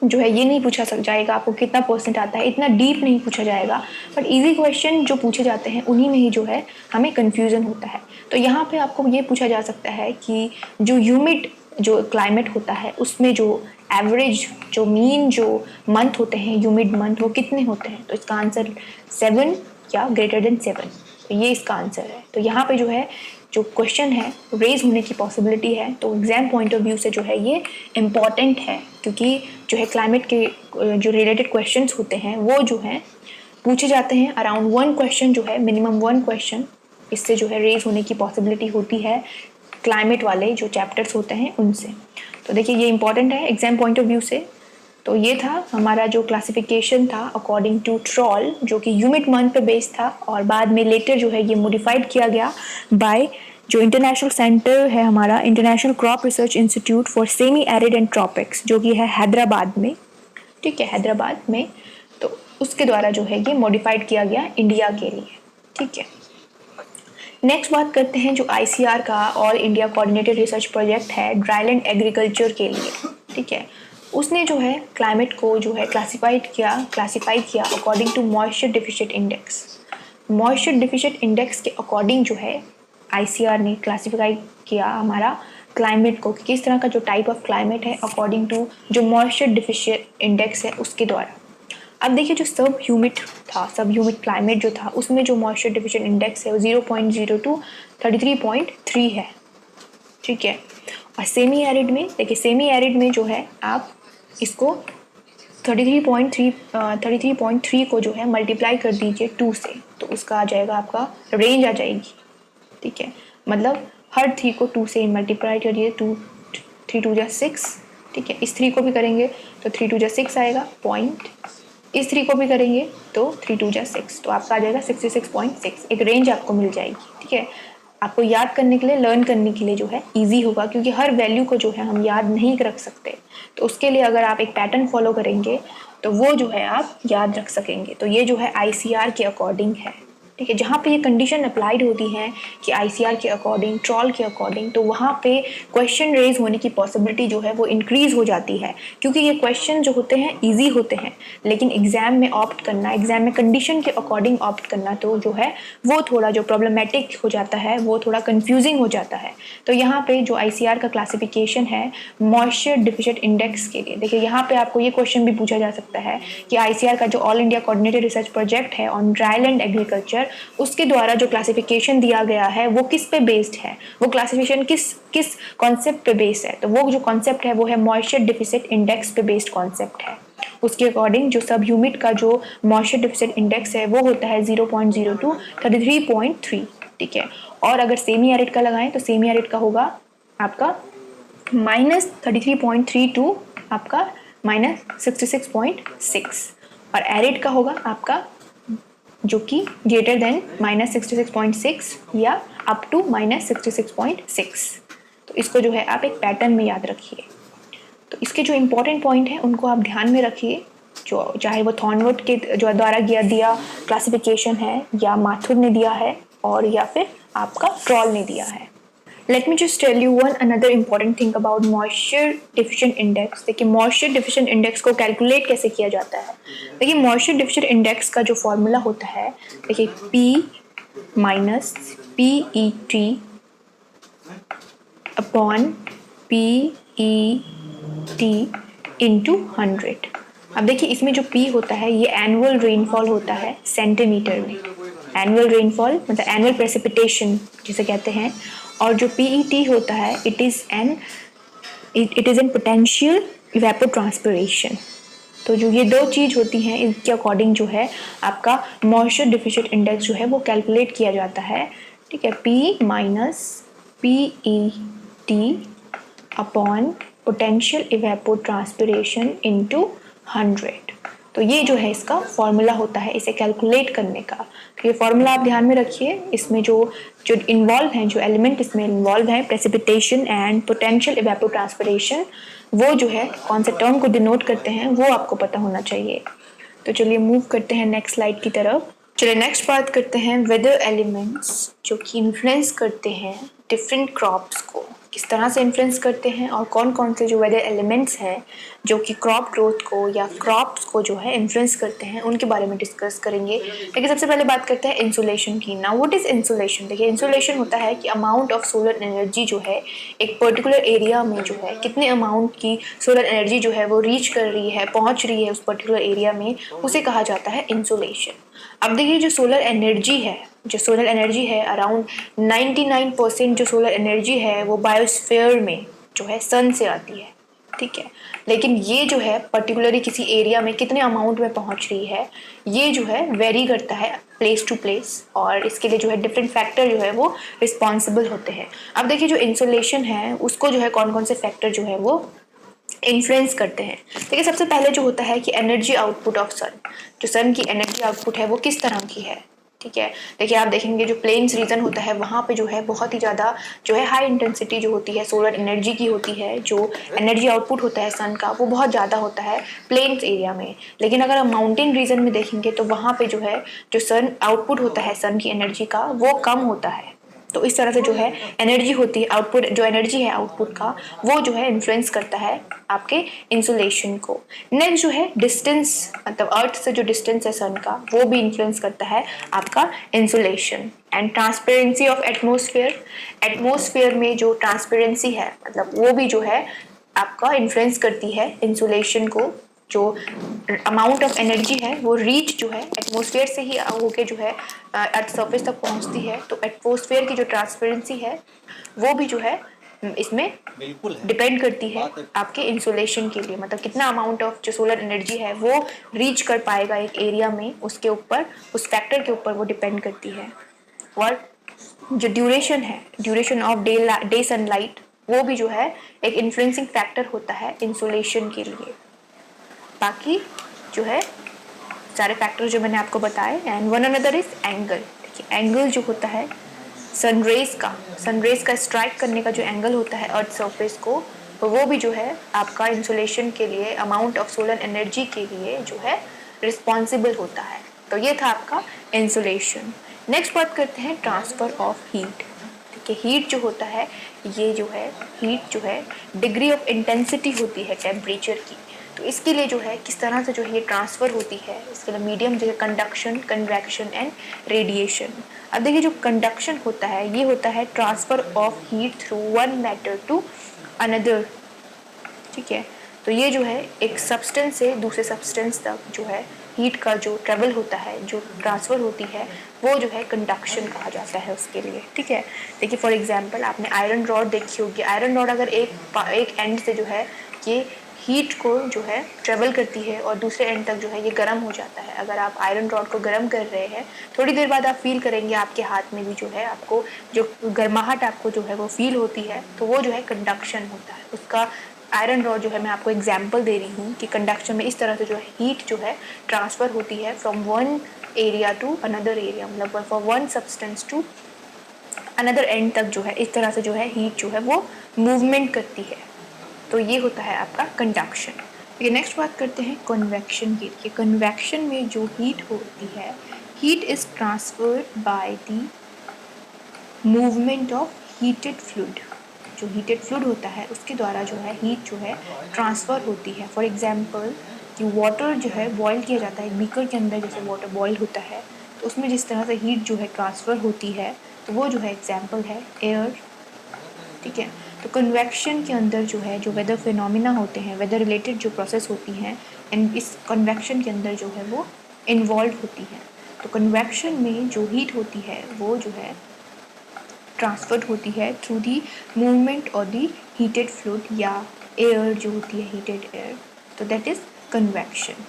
Speaker 1: जो है ये नहीं पूछा जाएगा आपको कितना परसेंट आता है, इतना डीप नहीं पूछा जाएगा, बट इजी क्वेश्चन जो पूछे जाते हैं उन्हीं में ही जो है हमें कन्फ्यूज़न होता है। तो यहाँ पे आपको ये पूछा जा सकता है कि जो ह्यूमिड जो क्लाइमेट होता है उसमें जो एवरेज जो मीन जो मंथ होते हैं ह्यूमिड मंथ वो कितने होते हैं, तो इसका आंसर 7 या ग्रेटर देन 7, तो ये इसका आंसर है। तो यहाँ पे जो है जो क्वेश्चन है रेज होने की पॉसिबिलिटी है, तो एग्जाम पॉइंट ऑफ व्यू से जो है ये इम्पॉर्टेंट है, क्योंकि जो है क्लाइमेट के जो रिलेटेड क्वेश्चंस होते हैं वो जो है पूछे जाते हैं अराउंड 1 क्वेश्चन, जो है मिनिमम 1 क्वेश्चन इससे जो है रेज होने की पॉसिबिलिटी होती है क्लाइमेट वाले जो चैप्टर्स होते हैं उनसे। तो देखिए ये इंपॉर्टेंट है एग्जाम पॉइंट ऑफ व्यू से। तो ये था हमारा जो क्लासिफिकेशन था अकॉर्डिंग टू ट्रॉल, जो कि ह्यूमिड मंथ पे बेस्ड था, और बाद में लेटर जो है ये मॉडिफाइड किया गया बाय जो इंटरनेशनल सेंटर है हमारा international crop research institute for semi arid and tropics, जो कि है हैदराबाद में, ठीक है, हैदराबाद में। तो उसके द्वारा जो है ये मॉडिफाइड किया गया इंडिया के लिए, ठीक है। नेक्स्ट बात करते हैं जो ICR का all India coordinated research project है ड्राईलैंड एग्रीकल्चर के लिए, ठीक है। उसने जो है क्लाइमेट को जो है क्लासिफाई किया according to moisture deficient index. Moisture deficient index के अकॉर्डिंग जो है ICR ने क्लासिफाई किया हमारा क्लाइमेट को, किस तरह का जो टाइप ऑफ क्लाइमेट है अकॉर्डिंग टू जो मॉइस्चर डिफिशिएंट इंडेक्स है उसके द्वारा। अब देखिए जो सब ह्यूमिड क्लाइमेट जो था उसमें जो मॉइस्चर डिफिशिएंट इंडेक्स है वो 0.02 33.3 है, ठीक है। और सेमी एरिड में देखिए सेमी एरिड में जो है आप इसको 33.3 को जो है मल्टीप्लाई कर दीजिए 2 से, तो उसका आ जाएगा आपका रेंज आ जाएगी, ठीक है। मतलब हर 3 को 2 से मल्टीप्लाई करिए, 3 2 जा 6, ठीक है। इस 3 को भी करेंगे तो 3 2 जा 6 आएगा पॉइंट, इस 3 को भी करेंगे तो 3 2 जा 6, तो आपका आ जाएगा 66.6, एक रेंज आपको मिल जाएगी, ठीक है। आपको याद करने के लिए लर्न करने के लिए जो है इजी होगा, क्योंकि हर वैल्यू को जो है हम याद नहीं रख सकते, तो उसके लिए अगर आप एक पैटर्न फॉलो करेंगे तो वो जो है आप याद रख सकेंगे। तो ये जो है ICR के अकॉर्डिंग है, ठीक है। जहाँ पे ये कंडीशन अप्लाइड होती है कि ICR के अकॉर्डिंग ट्रॉल के अकॉर्डिंग, तो वहाँ पे क्वेश्चन रेज होने की पॉसिबिलिटी जो है वो इंक्रीज हो जाती है, क्योंकि ये क्वेश्चन जो होते हैं इजी होते हैं, लेकिन एग्जाम में ऑप्ट करना, एग्जाम में कंडीशन के अकॉर्डिंग ऑप्ट करना तो जो है वो थोड़ा जो प्रॉब्लमेटिक हो जाता है, वो थोड़ा कन्फ्यूजिंग हो जाता है। तो यहाँ पे जो ICR का क्लासिफिकेशन है मॉइस्चर डिफिशिएंट इंडेक्स के लिए, देखिए यहाँ पे आपको ये क्वेश्चन भी पूछा जा सकता है कि ICR का जो all India coordinated research project है ऑन ड्राईलैंड एग्रीकल्चर, उसके द्वारा जो क्लासिफिकेशन दिया गया है वो किस पे बेस्ड है, वो क्लासिफिकेशन किस कॉन्सेप्ट पे बेस्ड है, तो वो जो कॉन्सेप्ट है वो है मॉइस्चर डिफिशिएंट इंडेक्स पे बेस्ड कॉन्सेप्ट है। उसके अकॉर्डिंग जो सब ह्यूमिड का जो मॉइस्चर डिफिशिएंट इंडेक्स है वो होता है 0.02 33.3, ठीक है। और अगर सेमी एरिड का लगाएं तो सेमी एरिड का होगा आपका -33.32, आपका -66.6, और एरिड का होगा आपका जो कि ग्रेटर देन -66.6 या अप टू -66.6। तो इसको जो है आप एक पैटर्न में याद रखिए। तो इसके जो इम्पोर्टेंट पॉइंट हैं उनको आप ध्यान में रखिए, जो चाहे वो थॉर्नवुड के जो द्वारा दिया क्लासिफिकेशन है, या माथुर ने दिया है, और या फिर आपका ट्रॉल ने दिया है। Let me just tell you one another important thing about moisture deficient index। देखिए moisture deficient index को कैलकुलेट कैसे किया जाता है। देखिए moisture deficient index का जो फॉर्मूला होता है, देखिए P minus PET upon PET into 100। अब देखिए इसमें जो P होता है ये एनुअल रेनफॉल होता है सेंटीमीटर में, एनुअल रेनफॉल मतलब एनुअल प्रेसिपिटेशन जिसे कहते हैं, और जो PET होता है it is an potential evapotranspiration. तो जो ये दो चीज़ होती हैं इनके अकॉर्डिंग जो है आपका मॉइस्चर डिफिशिएंट इंडेक्स जो है वो कैलकुलेट किया जाता है, ठीक है। P minus PET upon potential evapotranspiration into 100। तो ये जो है इसका फॉर्मूला होता है इसे कैलकुलेट करने का। तो ये फॉर्मूला आप ध्यान में रखिए, इसमें जो इन्वॉल्व हैं, जो एलिमेंट इसमें इन्वॉल्व हैं, प्रेसिपिटेशन एंड पोटेंशियल इवेपोट्रांसपिरेशन, वो जो है कौन से टर्म को डिनोट करते हैं वो आपको पता होना चाहिए। तो चलिए मूव करते हैं नेक्स्ट स्लाइड की तरफ। चलिए नेक्स्ट बात करते हैं वेदर एलिमेंट्स जो कि इन्फ्लुएंस करते हैं डिफरेंट क्रॉप्स को, किस तरह से इन्फ्लुएंस करते हैं और कौन कौन से जो वेदर एलिमेंट्स हैं जो कि क्रॉप ग्रोथ को या क्रॉप्स को जो है इन्फ्लुएंस करते हैं, उनके बारे में डिस्कस करेंगे। लेकिन सबसे पहले बात करते हैं इंसुलेशन की। Now what is insulation? देखिए, इंसुलेशन होता है कि अमाउंट ऑफ सोलर एनर्जी जो है एक पर्टिकुलर एरिया में जो है कितने अमाउंट की सोलर एनर्जी जो है वो रीच कर रही है, पहुंच रही है उस पर्टिकुलर एरिया में, उसे कहा जाता है इंसुलेशन। अब देखिए, जो सोलर एनर्जी है अराउंड 99% जो सोलर एनर्जी है वो बायोस्फीयर में जो है सन से आती है, ठीक है। लेकिन ये जो है पर्टिकुलरली किसी एरिया में कितने अमाउंट में पहुंच रही है, ये जो है वेरी करता है प्लेस टू प्लेस, और इसके लिए जो है डिफरेंट फैक्टर जो है वो रिस्पॉन्सिबल होते हैं। अब देखिए, जो इंसुलेशन है उसको जो है कौन कौन से फैक्टर जो है वो इन्फ्लुएंस करते हैं। देखिए, सबसे पहले जो होता है कि एनर्जी आउटपुट ऑफ सन, जो सन की एनर्जी आउटपुट है वो किस तरह की है, ठीक है। देखिए, आप देखेंगे जो प्लेन्स रीजन होता है वहाँ पे जो है बहुत ही ज़्यादा जो है हाई इंटेंसिटी जो होती है सोलर एनर्जी की होती है, जो एनर्जी आउटपुट होता है सन का वो बहुत ज़्यादा होता है प्लेन्स एरिया में। लेकिन अगर हम माउंटेन रीजन में देखेंगे तो वहाँ पे जो है जो सन आउटपुट होता है सन की एनर्जी का वो कम होता है। तो इस तरह से जो है एनर्जी होती है आउटपुट, जो एनर्जी है आउटपुट का वो जो है इन्फ्लुएंस करता है आपके इंसुलेशन को। नेक्स्ट जो है डिस्टेंस, मतलब अर्थ से जो डिस्टेंस है सन का वो भी इन्फ्लुएंस करता है आपका insulation. And transparency of atmosphere, atmosphere में जो ट्रांसपेरेंसी है मतलब वो भी जो है आपका इन्फ्लुएंस करती है इंसुलेशन को। जो अमाउंट ऑफ एनर्जी है वो रीच जो है एटमॉस्फेयर से ही होके जो है अर्थ सरफेस तक पहुंचती है। तो एटमॉस्फेयर की जो ट्रांसपेरेंसी है वो भी जो है इसमें डिपेंड करती है आपके इंसुलेशन के लिए, मतलब कितना अमाउंट ऑफ जो सोलर एनर्जी है वो रीच कर पाएगा एक एरिया में, उसके ऊपर उस फैक्टर के ऊपर वो डिपेंड करती है। और जो ड्यूरेशन है, ड्यूरेशन ऑफ डे सनलाइट, वो भी जो है एक इन्फ्लुएंसिंग फैक्टर होता है इंसुलेशन के लिए। बाकी जो है सारे फैक्टर जो मैंने आपको बताए। And one another is angle. देखिए, एंगल जो होता है सनरेज का स्ट्राइक करने का जो एंगल होता है अर्थ सरफेस को, तो वो भी जो है आपका इंसुलेशन के लिए, अमाउंट ऑफ सोलर एनर्जी के लिए जो है रिस्पॉन्सिबल होता है। तो ये था आपका इंसुलेशन। नेक्स्ट बात करते हैं ट्रांसफर ऑफ हीट। ठीक है, हीट जो होता है ये जो है हीट जो है डिग्री ऑफ इंटेंसिटी होती है टेम्परेचर की। तो इसके लिए जो है किस तरह से जो है ये ट्रांसफ़र होती है, इसके लिए मीडियम जो है कंडक्शन, कन्वेक्शन एंड रेडिएशन। अब देखिए, जो कंडक्शन होता है ये होता है transfer of heat through one matter to another, ठीक है। तो ये जो है एक सब्सटेंस से दूसरे सब्सटेंस तक जो है हीट का जो ट्रेवल होता है, जो ट्रांसफ़र होती है, वो जो है कंडक्शन कहा जाता है उसके लिए, ठीक है। देखिए, फॉर एग्जांपल आपने आयरन रॉड देखी होगी। आयरन रॉड अगर एक एंड से जो है ये हीट को जो है ट्रेवल करती है और दूसरे एंड तक जो है ये गर्म हो जाता है। अगर आप आयरन रॉड को गर्म कर रहे हैं, थोड़ी देर बाद आप फील करेंगे आपके हाथ में भी जो है आपको जो गर्माहट आपको जो है वो फील होती है, तो वो जो है कंडक्शन होता है उसका। आयरन रॉड जो है मैं आपको एग्जांपल दे रही हूँ कि कंडक्शन में इस तरह से जो है हीट जो है ट्रांसफ़र होती है from one area to another area, मतलब for one substance to another end तक जो है इस तरह से जो है हीट जो है वो मूवमेंट करती है। तो ये होता है आपका कंडक्शन। ये नेक्स्ट बात करते हैं कन्वेक्शन की। ये कन्वेक्शन में जो हीट होती है, heat is transferred by the movement of heated fluid. जो हीटेड फ्लूइड होता है उसके द्वारा जो है हीट जो है ट्रांसफ़र होती है। फॉर एग्जांपल कि वाटर जो है बॉयल किया जाता है एक बीकर के अंदर, जैसे वाटर बॉयल होता है तो उसमें जिस तरह से हीट जो है ट्रांसफ़र होती है, तो वो जो है एग्जाम्पल है एयर, ठीक है। तो कन्वेक्शन के अंदर जो है जो वेदर फिनोमिना होते हैं, वेदर रिलेटेड जो प्रोसेस होती हैं, एंड इस कन्वेक्शन के अंदर जो है वो इन्वॉल्व होती है। तो कन्वेक्शन में जो हीट होती है वो जो है ट्रांसफर्ड होती है थ्रू दी मूवमेंट और दी हीटेड फ्लूइड या एयर जो होती है हीटेड एयर, तो दैट इज़ कन्वेक्शन।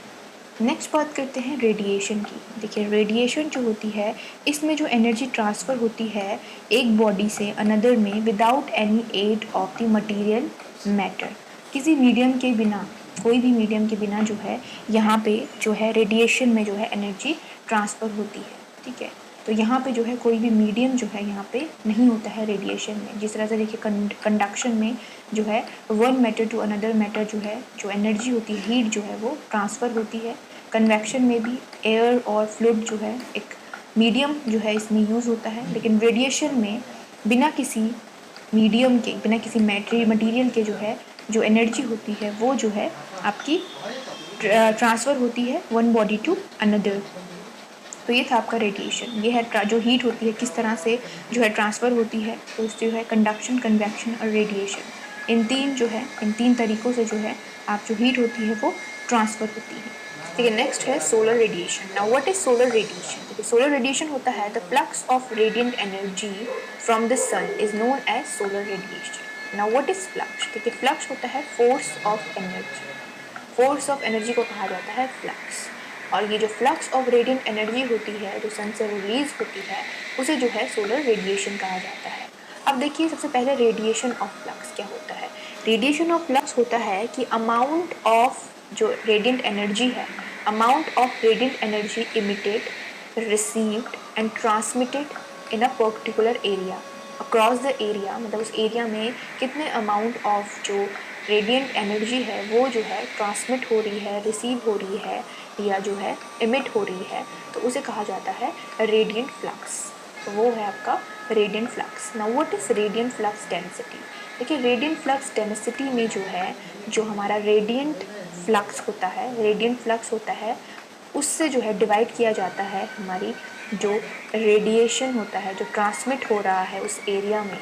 Speaker 1: नेक्स्ट बात करते हैं रेडिएशन की। देखिए, रेडिएशन जो होती है इसमें जो एनर्जी ट्रांसफ़र होती है एक बॉडी से अनदर में without any ad of the material matter. किसी मीडियम के बिना, कोई भी मीडियम के बिना जो है यहाँ पे जो है रेडिएशन में जो है एनर्जी ट्रांसफ़र होती है, ठीक है। तो यहाँ पे जो है कोई भी मीडियम जो है यहाँ पे नहीं होता है रेडिएशन में। जिस तरह से देखिए कंडक्शन में जो है one matter to another matter जो है जो एनर्जी होती है, हीट जो है वो ट्रांसफ़र होती है। कन्वेक्शन में भी एयर और फ्लूइड जो है एक मीडियम जो है इसमें यूज़ होता है, लेकिन रेडिएशन में बिना किसी मीडियम के, बिना किसी मटेरियल के जो है जो एनर्जी होती है वो जो है आपकी ट्रांसफ़र होती है वन बॉडी टू अनदर। तो ये था आपका रेडिएशन। ये है जो हीट होती है किस तरह से जो है ट्रांसफ़र होती है, तो जो है कंडक्शन, कन्वेक्शन और रेडिएशन, इन तीन तरीक़ों से जो है आप जो हीट होती है वो ट्रांसफ़र होती है। ठीक है, नेक्स्ट है solar radiation. Now what is solar radiation? देखिए, सोलर रेडिएशन होता है the flux of radiant energy from the sun is known as solar radiation. Now what is flux? देखिए, फ्लक्स होता है force of energy. Force of energy को कहा जाता है फ्लक्स। और ये जो फ्लक्स ऑफ रेडिएंट एनर्जी होती है जो सन से रिलीज होती है उसे जो है सोलर रेडिएशन कहा जाता है। अब देखिए, सबसे पहले रेडिएशन ऑफ फ्लक्स क्या होता है? रेडिएशन ऑफ फ्लक्स होता है कि अमाउंट ऑफ जो रेडिएंट एनर्जी है, amount of radiant energy emitted, received and transmitted in a particular area across the area, मतलब उस एरिया में कितने अमाउंट ऑफ जो रेडिएंट एनर्जी है वो जो है ट्रांसमिट हो रही है, रिसीव हो रही है या जो है इमिट हो रही है, तो उसे कहा जाता है रेडिएंट फ्लक्स। तो वो है आपका radiant flux. Now what is radiant flux density? देखिए, रेडिएंट फ्लक्स डेंसिटी में जो है जो हमारा रेडिएंट फ्लक्स होता है उससे जो है डिवाइड किया जाता है हमारी जो रेडिएशन होता है जो ट्रांसमिट हो रहा है उस एरिया में,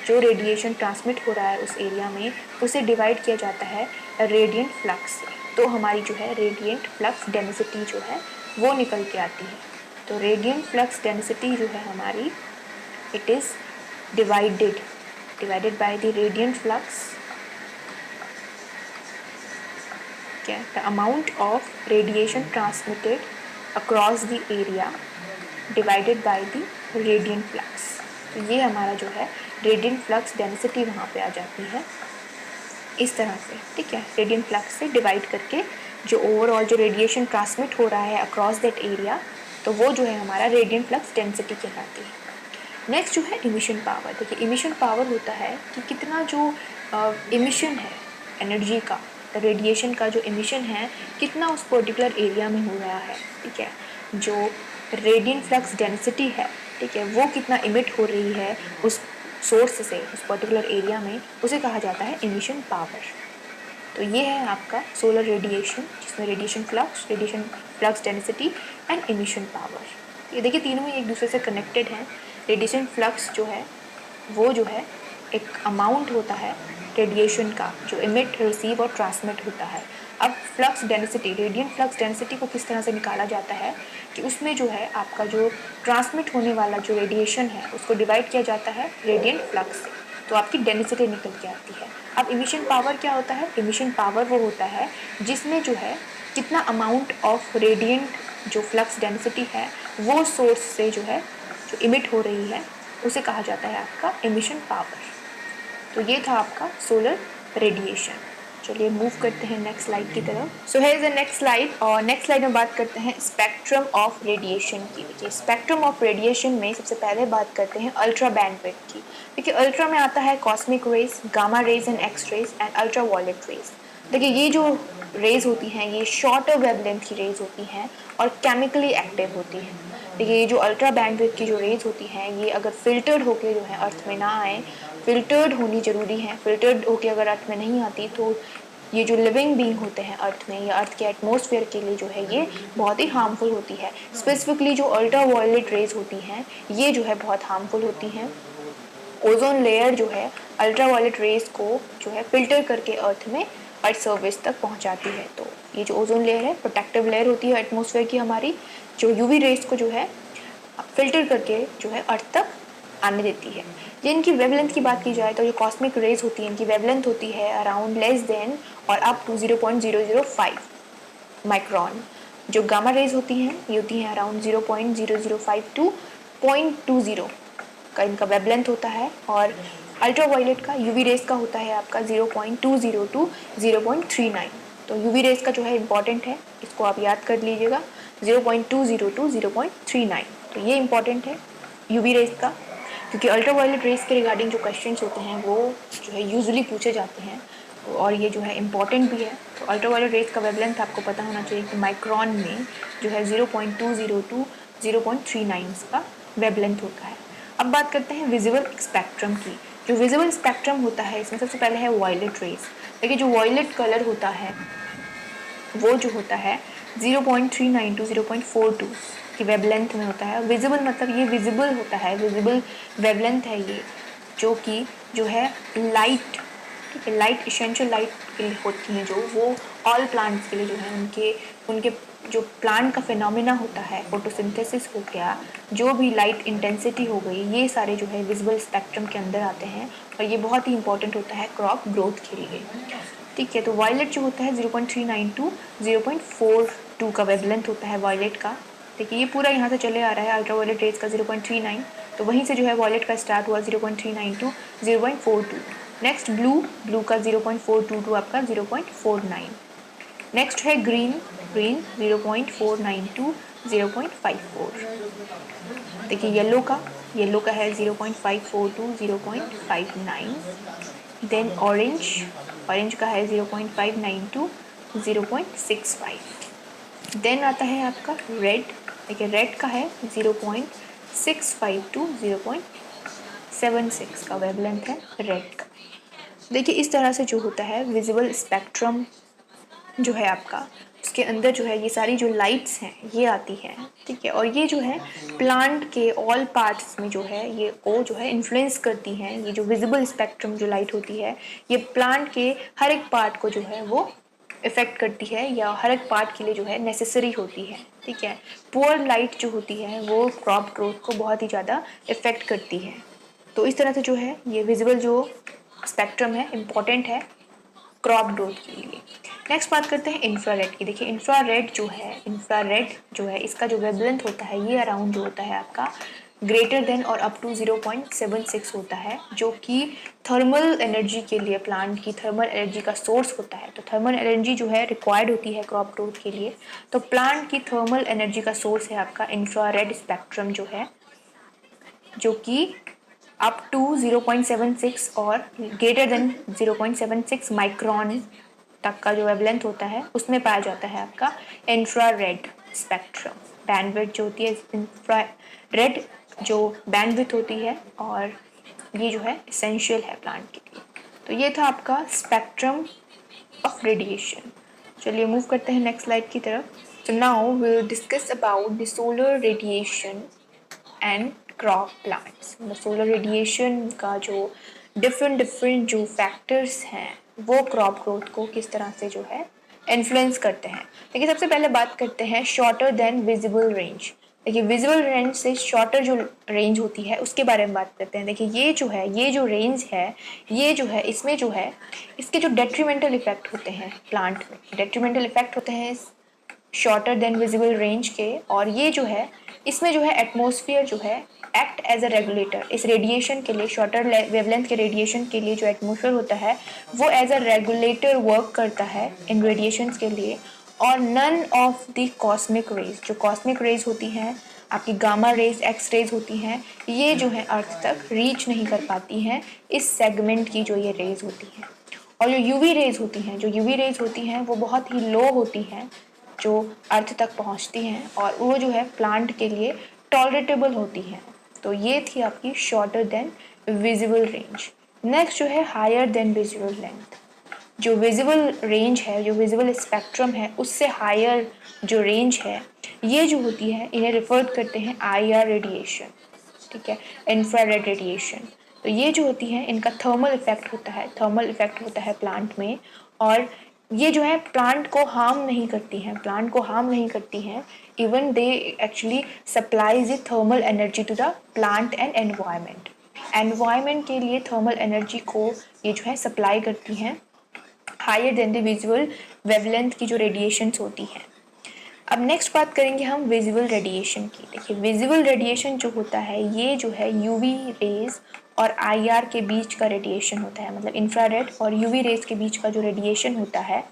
Speaker 1: जो रेडिएशन ट्रांसमिट हो रहा है उस एरिया में उसे डिवाइड किया जाता है रेडिएंट फ्लक्स से। तो हमारी जो है रेडिएंट फ्लक्स डेंसिटी जो है वो निकल के आती है। तो रेडिएंट फ्लक्स डेंसिटी जो है हमारी, it is divided by the radiant flux, क्या, the amount of radiation transmitted across the area divided by the radiant flux. तो ये हमारा जो है रेडिएंट फ्लक्स डेंसिटी वहाँ पे आ जाती है इस तरह से। ठीक है, रेडिएंट फ्लक्स से डिवाइड करके जो ओवरऑल जो रेडिएशन ट्रांसमिट हो रहा है अक्रॉस दैट एरिया, तो वो जो है हमारा रेडिएंट फ्लक्स डेंसिटी कहलाती है। नेक्स्ट जो है इमिशन पावर। देखिए, इमिशन पावर होता है कि कितना जो इमिशन है एनर्जी का, रेडिएशन का जो इमिशन है कितना उस पर्टिकुलर एरिया में हो रहा है। ठीक है, जो रेडिएंट फ्लक्स डेंसिटी है, ठीक है, वो कितना इमिट हो रही है उस सोर्स से उस पर्टिकुलर एरिया में, उसे कहा जाता है इमिशन पावर। तो ये है आपका सोलर रेडिएशन, जिसमें radiation flux density and emission power. ये देखिए, तीनों ही एक दूसरे से कनेक्टेड हैं। रेडिएशन फ्लक्स जो है वो जो है एक अमाउंट होता है रेडिएशन का जो इमिट, रिसीव और ट्रांसमिट होता है। अब flux density, radiant flux density को किस तरह से निकाला जाता है कि उसमें जो है आपका जो ट्रांसमिट होने वाला जो रेडिएशन है उसको डिवाइड किया जाता है रेडिएंट फ्लक्स से, तो आपकी डेंसिटी निकल के आती है। अब इमिशन पावर क्या होता है? इमिशन पावर वो होता है जिसमें जो है कितना अमाउंट ऑफ रेडिएंट जो फ्लक्स डेंसिटी है वो सोर्स से जो है जो इमिट हो रही है उसे कहा जाता है आपका इमिशन पावर। तो ये था आपका सोलर रेडिएशन। चलिए मूव करते हैं नेक्स्ट स्लाइड की तरफ। So here is the next slide, और नेक्स्ट स्लाइड में बात करते हैं स्पेक्ट्रम ऑफ रेडिएशन की। देखिए, स्पेक्ट्रम ऑफ रेडिएशन में सबसे पहले बात करते हैं अल्ट्रा बैंडविड्थ की। देखिए, अल्ट्रा में आता है cosmic rays, gamma rays and X rays and ultraviolet rays. देखिए, ये जो रेज होती हैं ये शॉर्टर वेवलेंथ की रेज होती हैं और केमिकली एक्टिव होती हैं। देखिए, ये जो अल्ट्रा बैंडविड्थ की जो रेज होती हैं ये अगर फिल्टर्ड होके जो है अर्थ में ना आए, फिल्टर्ड होनी ज़रूरी है। फिल्टर्ड होके अगर अर्थ में नहीं आती तो ये जो लिविंग बीइंग होते हैं अर्थ में या अर्थ के एटमॉस्फेयर के लिए जो है ये बहुत ही हार्मफुल होती है। स्पेसिफिकली जो अल्ट्रा वायलेट रेज होती हैं ये जो है बहुत हार्मफुल होती हैं। ओजोन लेयर जो है अल्ट्रा वायलेट रेज को जो है फिल्टर करके अर्थ में, अर्थ सर्विस तक पहुंचाती है। तो ये जो ओजोन लेयर है प्रोटेक्टिव लेयर होती है एटमॉस्फेयर की हमारी, जो यूवी रेज को जो है फिल्टर करके जो है अर्थ तक आने देती है। जिनकी वेवलेंथ की बात की जाए तो जो कॉस्मिक रेज होती है इनकी वेवलेंथ होती है अराउंड लेस देन और अप टू 0.005 माइक्रोन। जो गामा रेज होती हैं ये होती हैं अराउंड 0.005 टू 0.20 का इनका वेवलेंथ होता है, और अल्ट्रा वायलेट का, यूवी रेज का होता है आपका 0.20 टू 0.39। तो यूवी रेज का जो है इंपॉर्टेंट है, इसको आप याद कर लीजिएगा, 0.20 टू 0.39। तो ये इंपॉर्टेंट है यूवी रेज का, क्योंकि अल्ट्रा वायलेट रेज के रिगार्डिंग जो क्वेश्चंस होते हैं वो जो है यूजुअली पूछे जाते हैं। और ये जो है इम्पॉर्टेंट भी है। तो अल्ट्रावायलेट रेज का वेवलेंथ आपको पता होना चाहिए कि माइक्रोन में जो है 0.20 टू 0.39 का वेवलेंथ होता है। अब बात करते हैं विजिबल स्पेक्ट्रम की। जो विजिबल स्पेक्ट्रम होता है इसमें सबसे पहले है वायलेट रेज। देखिए जो वायलेट कलर होता है वो जो होता है 0.39 टू 0.42 की वेवलेंथ में होता है। विजिबल मतलब ये विजिबल होता है, विजिबल वेवलेंथ है ये, जो कि जो है लाइट, ठीक है, लाइट इसेंशियल लाइट के लिए होती हैं, जो वो ऑल प्लांट्स के लिए जो है उनके उनके जो प्लांट का फिनोमिना होता है, फोटोसिंथेसिस हो गया, जो भी लाइट इंटेंसिटी हो गई, ये सारे जो है विजिबल स्पेक्ट्रम के अंदर आते हैं और ये बहुत ही इंपॉर्टेंट होता है क्रॉप ग्रोथ के लिए। ठीक है, तो वायलेट जो होता है 0.39 टू 0.42 का वेवलेंथ होता है वायलेट का। देखिए ये पूरा यहाँ से चले आ रहा है अल्ट्रावायलेट रेज का 0.39, तो वहीं से जो है वायलेट का स्टार्ट हुआ 0.39 टू 0.42। नेक्स्ट ब्लू का 0.42 टू आपका 0.49। नेक्स्ट है ग्रीन 0.49 टू 0.54। देखिए येलो का है 0.54 टू 0.59। देन ऑरेंज का है 0.59 टू 0.65। देन आता है आपका रेड। देखिए रेड का है 0.65 टू 0.76 का वेवलेंथ है रेड का। देखिए इस तरह से जो होता है विजिबल स्पेक्ट्रम जो है आपका, उसके अंदर जो है ये सारी जो लाइट्स हैं ये आती हैं, ठीक है, और ये जो है प्लांट के ऑल पार्ट्स में जो है ये वो जो है इन्फ्लुएंस करती हैं। ये जो विजिबल स्पेक्ट्रम जो लाइट होती है ये प्लांट के हर एक पार्ट को जो है वो इफेक्ट करती है या हर एक पार्ट के लिए जो है नेसेसरी होती है, ठीक है। पुअर लाइट जो होती है वो क्रॉप ग्रोथ को बहुत ही ज़्यादा इफेक्ट करती है। तो इस तरह से जो है ये विजिबल जो स्पेक्ट्रम है इम्पॉर्टेंट है क्रॉप ग्रोथ के लिए। नेक्स्ट बात करते हैं इंफ्रारेड की। देखिए इंफ्रारेड जो है इसका जो वेवलेंथ होता है ये अराउंड जो होता है आपका ग्रेटर देन और अप टू 0.76 होता है, जो कि थर्मल एनर्जी के लिए, प्लांट की थर्मल एनर्जी का सोर्स होता है। तो थर्मल एनर्जी जो है रिक्वायर्ड होती है क्रॉप ग्रोथ के लिए, तो प्लांट की थर्मल एनर्जी का सोर्स है आपका इंफ्रारेड स्पेक्ट्रम जो है, जो कि अप टू 0.76 और ग्रेटर देन 0.76 माइक्रोन तक का जो वेवलेंथ होता है उसमें पाया जाता है आपका इंफ्रारेड स्पेक्ट्रम। बैंडविड्थ जो होती है इंफ्रारेड जो बैंडविड्थ होती है, और ये जो है इसेंशियल है प्लांट के लिए। तो ये था आपका स्पेक्ट्रम ऑफ रेडिएशन। चलिए मूव करते हैं नेक्स्ट स्लाइड की तरफ। तो now we will discuss about the solar radiation and crop plants. मतलब सोलर रेडिएशन का जो डिफरेंट जो फैक्टर्स हैं वो क्रॉप ग्रोथ को किस तरह से जो है इन्फ्लुएंस करते हैं। देखिए सबसे पहले बात करते हैं शॉर्टर देन विजिबल रेंज। देखिए विजिबल रेंज से शॉर्टर जो रेंज होती है उसके बारे में बात करते हैं। देखिए ये जो रेंज है ये जो है इसमें जो है इसके जो डेट्रीमेंटल इफेक्ट होते हैं प्लांट में, डेट्रीमेंटल इफेक्ट होते हैं शॉर्टर देन विजिबल रेंज के। और ये जो है इसमें जो है एटमॉस्फेयर जो है एक्ट एज अ रेगुलेटर। इस रेडिएशन के लिए, शॉर्टर वेवलेंथ के रेडिएशन के लिए जो एटमॉस्फेयर होता है वो एज अ रेगुलेटर वर्क करता है इन रेडिएशंस के लिए। और none of the cosmic rays, जो कॉस्मिक रेज होती हैं आपकी गामा रेज, एक्स रेज होती हैं, ये जो है अर्थ तक रीच नहीं कर पाती हैं इस सेगमेंट की जो ये रेज होती हैं। और जो यूवी रेज होती हैं, वो बहुत ही लो होती हैं जो अर्थ तक पहुंचती हैं, और वो जो है प्लांट के लिए टॉलरेटेबल होती हैं। तो ये थी आपकी shorter than visible range. Next जो है हायर देन विजिबल लेंथ। जो विजिबल रेंज है, जो विजिबल स्पेक्ट्रम है, उससे हायर जो रेंज है ये जो होती है इन्हें रेफर करते हैं IR रेडिएशन, ठीक है, इंफ्रारेड रेडिएशन। तो ये जो होती है इनका थर्मल इफेक्ट होता है प्लांट में, और ये जो है प्लांट को हार्म नहीं करती हैं। Even they actually supplies the thermal energy to the plant and environment के लिए थर्मल एनर्जी को ये जो है सप्लाई करती हैं higher than the visual wavelength की जो रेडिएशंस होती हैं। अब नेक्स्ट बात करेंगे हम विजिबल रेडिएशन की। देखिए विजिबल रेडिएशन जो होता है ये जो है यूवी रेज और IR के बीच का रेडिएशन होता है। मतलब इंफ्रारेड और यूवी रेज के बीच का जो रेडिएशन होता है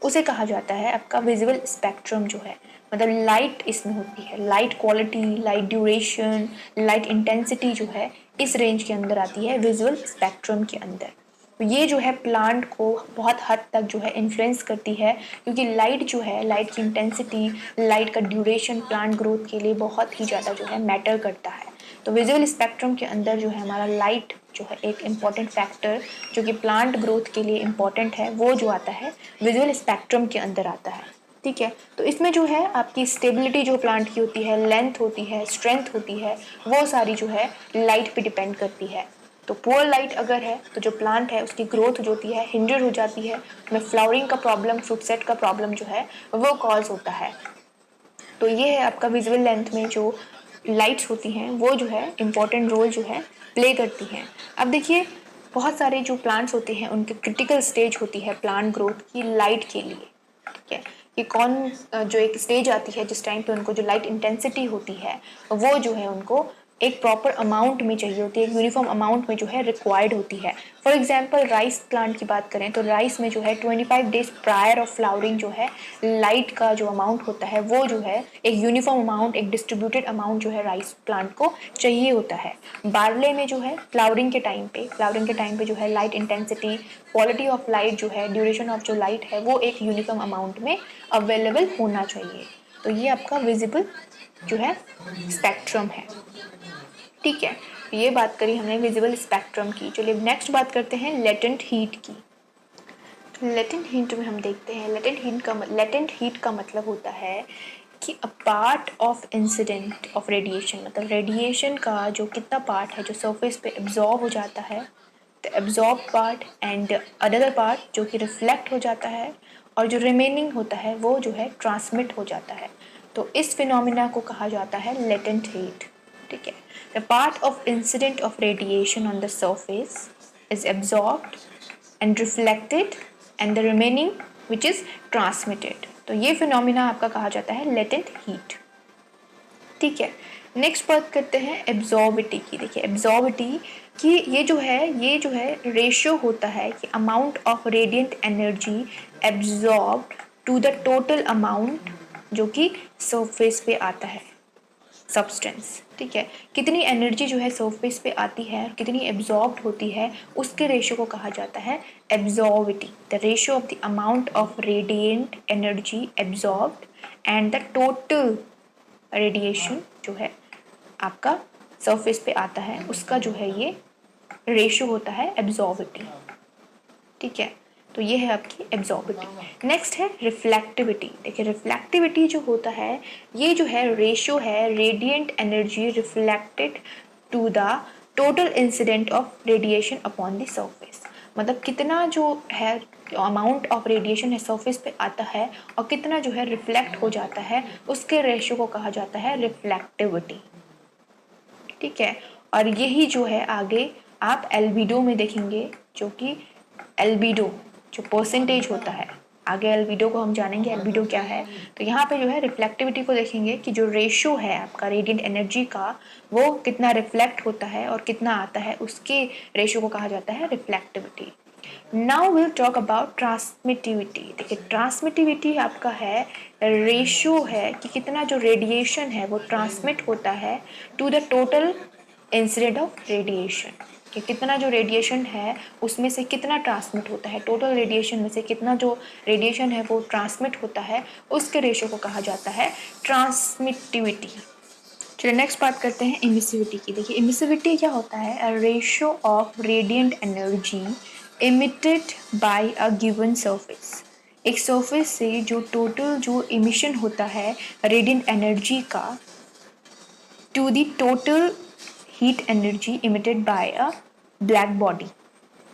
Speaker 1: उसे कहा जाता है आपका विजिबल स्पेक्ट्रम जो है। मतलब लाइट इसमें होती है, light quality, light duration, light intensity जो है इस रेंज के अंदर आती है विजिबल स्पेक्ट्रम के अंदर। तो ये जो है प्लांट को बहुत हद तक जो है इन्फ्लुएंस करती है, क्योंकि लाइट जो है, लाइट की इंटेंसिटी, लाइट का ड्यूरेशन प्लांट ग्रोथ के लिए बहुत ही ज़्यादा जो है मैटर करता है। तो विजुअल स्पेक्ट्रम के अंदर जो है हमारा लाइट जो है एक इम्पॉर्टेंट फैक्टर जो कि प्लांट ग्रोथ के लिए इम्पॉर्टेंट है, वो जो आता है विजुअल स्पेक्ट्रम के अंदर आता है। ठीक है, तो इसमें जो है आपकी स्टेबिलिटी जो प्लांट की होती है, लेंथ होती है, स्ट्रेंथ होती है, वो सारी जो है लाइट पे डिपेंड करती है। तो पुअर लाइट अगर है तो जो प्लांट है उसकी ग्रोथ जो होती है हिंडर हो जाती है, उसमें फ्लावरिंग का प्रॉब्लम, फ्रूट सेट का प्रॉब्लम जो है वो कॉज होता है। तो ये है आपका विजुअल लेंथ में जो लाइट्स होती हैं वो जो है इम्पोर्टेंट रोल जो है प्ले करती हैं। अब देखिए बहुत सारे जो प्लांट्स होते हैं उनकी क्रिटिकल स्टेज होती है प्लांट ग्रोथ की लाइट के लिए। ठीक है, कि कौन जो एक स्टेज आती है जिस टाइम पे उनको जो लाइट इंटेंसिटी होती है वो जो है उनको एक प्रॉपर अमाउंट में चाहिए होती है, एक यूनिफॉर्म अमाउंट में जो है रिक्वायर्ड होती है। फॉर एग्जांपल राइस प्लांट की बात करें तो राइस में जो है 25 डेज प्रायर ऑफ फ्लावरिंग जो है लाइट का जो अमाउंट होता है वो जो है एक यूनिफॉर्म अमाउंट, एक डिस्ट्रीब्यूटेड अमाउंट जो है राइस प्लांट को चाहिए होता है। बार्ले में जो है फ्लावरिंग के टाइम पे जो है light intensity, quality of light जो है, ड्यूरेशन ऑफ जो लाइट है वो एक यूनिफॉर्म अमाउंट में अवेलेबल होना चाहिए। तो ये आपका विजिबल जो है स्पेक्ट्रम है। ठीक है, ये बात करी हमने विजिबल स्पेक्ट्रम की। चलिए नेक्स्ट बात करते हैं लेटेंट हीट की। लेटेंट हीट में हम देखते हैं लेटेंट हीट का मतलब होता है कि a part of incident of radiation, मतलब रेडिएशन का जो कितना पार्ट है जो सरफेस पे एब्जॉर्ब हो जाता है, the absorb part and another part जो कि रिफ्लेक्ट हो जाता है, और जो रिमेनिंग होता है वो जो है ट्रांसमिट हो जाता है। तो इस फिनोमिना को कहा जाता है लेटेंट हीट। ठीक है, the part of incident of radiation on the surface is absorbed and reflected and the remaining which is transmitted। तो ये फिनोमिना आपका कहा जाता है लेटेंट हीट। ठीक है, नेक्स्ट बात करते हैं एब्जॉर्बिटी की। देखिए एब्जॉर्बिटी कि ये जो है रेशियो होता है कि amount of radiant energy absorbed to the total amount जो कि सरफेस पे आता है सब्सटेंस। ठीक है, कितनी एनर्जी जो है सरफेस पे आती है, कितनी एब्जॉर्ब्ड होती है, उसके रेशियो को कहा जाता है absorptivity. The ratio of the amount of radiant energy absorbed and the total radiation जो है आपका सरफेस पे आता है उसका जो है ये रेशियो होता है एब्जॉर्बिटी। ठीक है, तो ये है आपकी एब्जॉर्बिटी। नेक्स्ट है रिफ्लेक्टिविटी। देखिए रिफ्लेक्टिविटी जो होता है ये जो है रेशियो है radiant energy reflected to the total incident of radiation upon the surface. मतलब कितना जो है अमाउंट ऑफ रेडिएशन है सरफेस पे आता है और कितना जो है रिफ्लेक्ट हो जाता है, उसके रेशियो को कहा जाता है रिफ्लेक्टिविटी। ठीक है, और यही जो है आगे आप एल्बिडो में देखेंगे, जो कि एल्बिडो जो परसेंटेज होता है, आगे एल्बिडो को हम जानेंगे एल्बिडो क्या है। तो यहाँ पे जो है रिफ्लेक्टिविटी को देखेंगे कि जो रेशियो है आपका रेडिएंट एनर्जी का वो कितना रिफ्लेक्ट होता है और कितना आता है, उसके रेशियो को कहा जाता है reflectivity. Now will talk about transmittivity. देखिए ट्रांसमिटिविटी आपका है रेशियो है कि कितना जो रेडिएशन है वो ट्रांसमिट होता है to the total incident of radiation, कि कितना जो रेडिएशन है उसमें से कितना ट्रांसमिट होता है, टोटल रेडिएशन में से कितना जो रेडिएशन है वो ट्रांसमिट होता है, उसके रेशियो को कहा जाता है ट्रांसमिटिविटी। चलिए नेक्स्ट बात करते हैं इमिसिविटी की। देखिए इमिसिविटी क्या होता है, ratio of radiant energy emitted by a given surface. एक सरफेस से जो टोटल जो इमिशन होता है रेडिएंट एनर्जी का to the total heat energy emitted by a black body.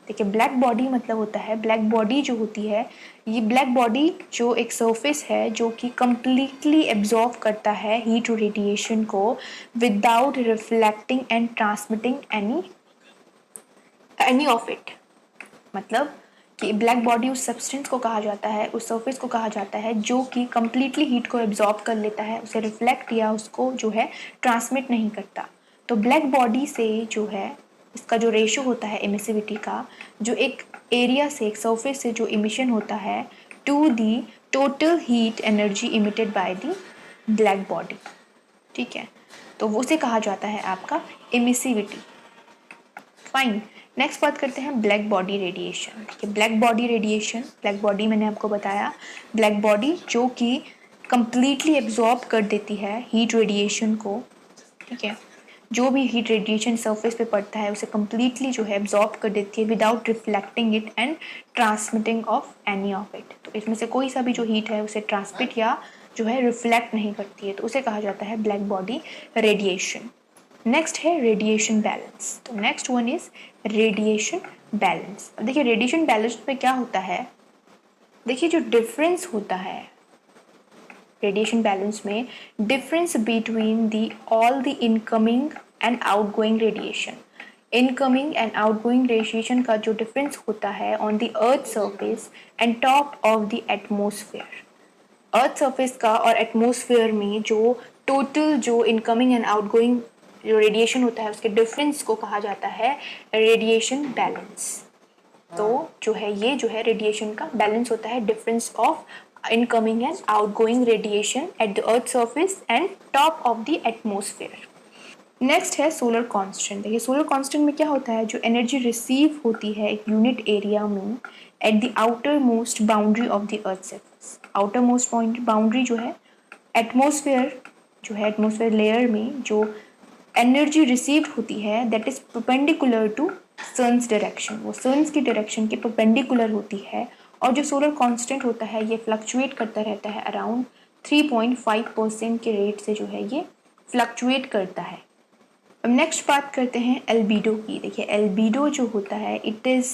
Speaker 1: देखिए ब्लैक बॉडी मतलब होता है, ब्लैक बॉडी जो होती है, ये ब्लैक बॉडी जो एक सरफेस है जो कि कम्प्लीटली एब्जॉर्व करता है हीट और रेडिएशन को without reflecting and transmitting any of it. मतलब कि ब्लैक बॉडी उस सब्सटेंस को कहा जाता है, उस सरफेस को कहा जाता है जो कि कम्प्लीटली हीट को एब्जॉर्ब कर लेता है, उसे रिफ्लेक्ट या उसको जो है ट्रांसमिट नहीं करता। तो ब्लैक बॉडी से जो है इसका जो रेशियो होता है एमिसिविटी का, जो एक एरिया से, एक सरफेस से जो इमिशन होता है to the total heat energy emitted by the black body. ठीक है, तो वो से कहा जाता है आपका एमिसिविटी। फाइन। नेक्स्ट बात करते हैं ब्लैक बॉडी रेडिएशन। देखिए black body radiation, black body मैंने आपको बताया, ब्लैक बॉडी जो कि कंप्लीटली एब्जॉर्ब कर देती है हीट रेडिएशन को, ठीक है, जो भी हीट रेडिएशन सरफेस पे पड़ता है उसे कंप्लीटली जो है एब्जॉर्ब कर देती है without reflecting it and transmitting of any of it. तो इसमें से कोई सा भी जो हीट है उसे ट्रांसमिट या जो है रिफ्लेक्ट नहीं करती है, तो उसे कहा जाता है ब्लैक बॉडी रेडिएशन। नेक्स्ट है रेडिएशन बैलेंस। तो next one is radiation balance. अब देखिए रेडिएशन बैलेंस में क्या होता है, देखिए जो डिफरेंस होता है रेडिएशन बैलेंस में, difference between the all the incoming and outgoing radiation, incoming and outgoing radiation का जो डिफरेंस होता है on the earth surface and top of the atmosphere, earth surface का और एटमॉस्फेयर में जो टोटल जो इनकमिंग एंड आउटगोइंग जो रेडिएशन होता है उसके डिफरेंस को कहा जाता है रेडिएशन बैलेंस। तो जो है ये जो है रेडिएशन का बैलेंस होता है difference of incoming and outgoing radiation at the earth surface and top of the atmosphere. Next है सोलर कांस्टेंट। देखिए सोलर कांस्टेंट में क्या होता है, जो एनर्जी रिसीव होती है एक यूनिट एरिया में at the outer most boundary of the earth surface, outer most boundary जो है एटमॉस्फेयर, जो है एटमॉस्फेयर लेयर में जो एनर्जी रिसीव होती है that is perpendicular to sun's direction, वो सन्स की डायरेक्शन के परपेंडिकुलर होती है। और जो सोलर कांस्टेंट होता है ये फ्लक्चुएट करता रहता है अराउंड 3.5% के रेट से जो है ये फ्लक्चुएट करता है। अब नेक्स्ट बात करते हैं एल्बिडो की। देखिए एल्बिडो जो होता है it is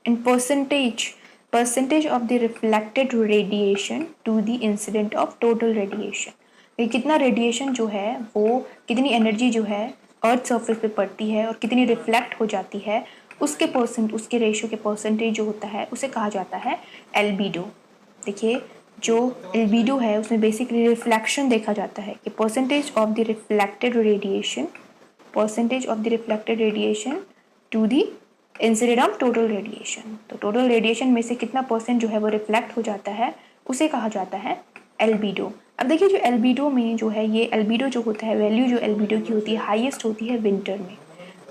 Speaker 1: in percentage of the reflected radiation to the incident of total radiation. ये कितना रेडिएशन जो है वो कितनी एनर्जी जो है अर्थ सरफेस पे पड़ती है और कितनी रिफ्लेक्ट हो जाती है उसके उसके रेशियो के परसेंटेज जो होता है उसे कहा जाता है एल्बिडो। देखिए जो एल्बिडो है उसमें बेसिकली रिफ्लेक्शन देखा जाता है कि percentage of the reflected radiation, percentage of the reflected radiation to the incident of total radiation. तो टोटल रेडिएशन में से कितना परसेंट जो है वो रिफ्लेक्ट हो जाता है उसे कहा जाता है एल्बिडो। अब देखिए जो एल्बिडो में जो है ये एल्बिडो जो होता है वैल्यू जो एल्बिडो की होती है हाईएस्ट होती है विंटर में,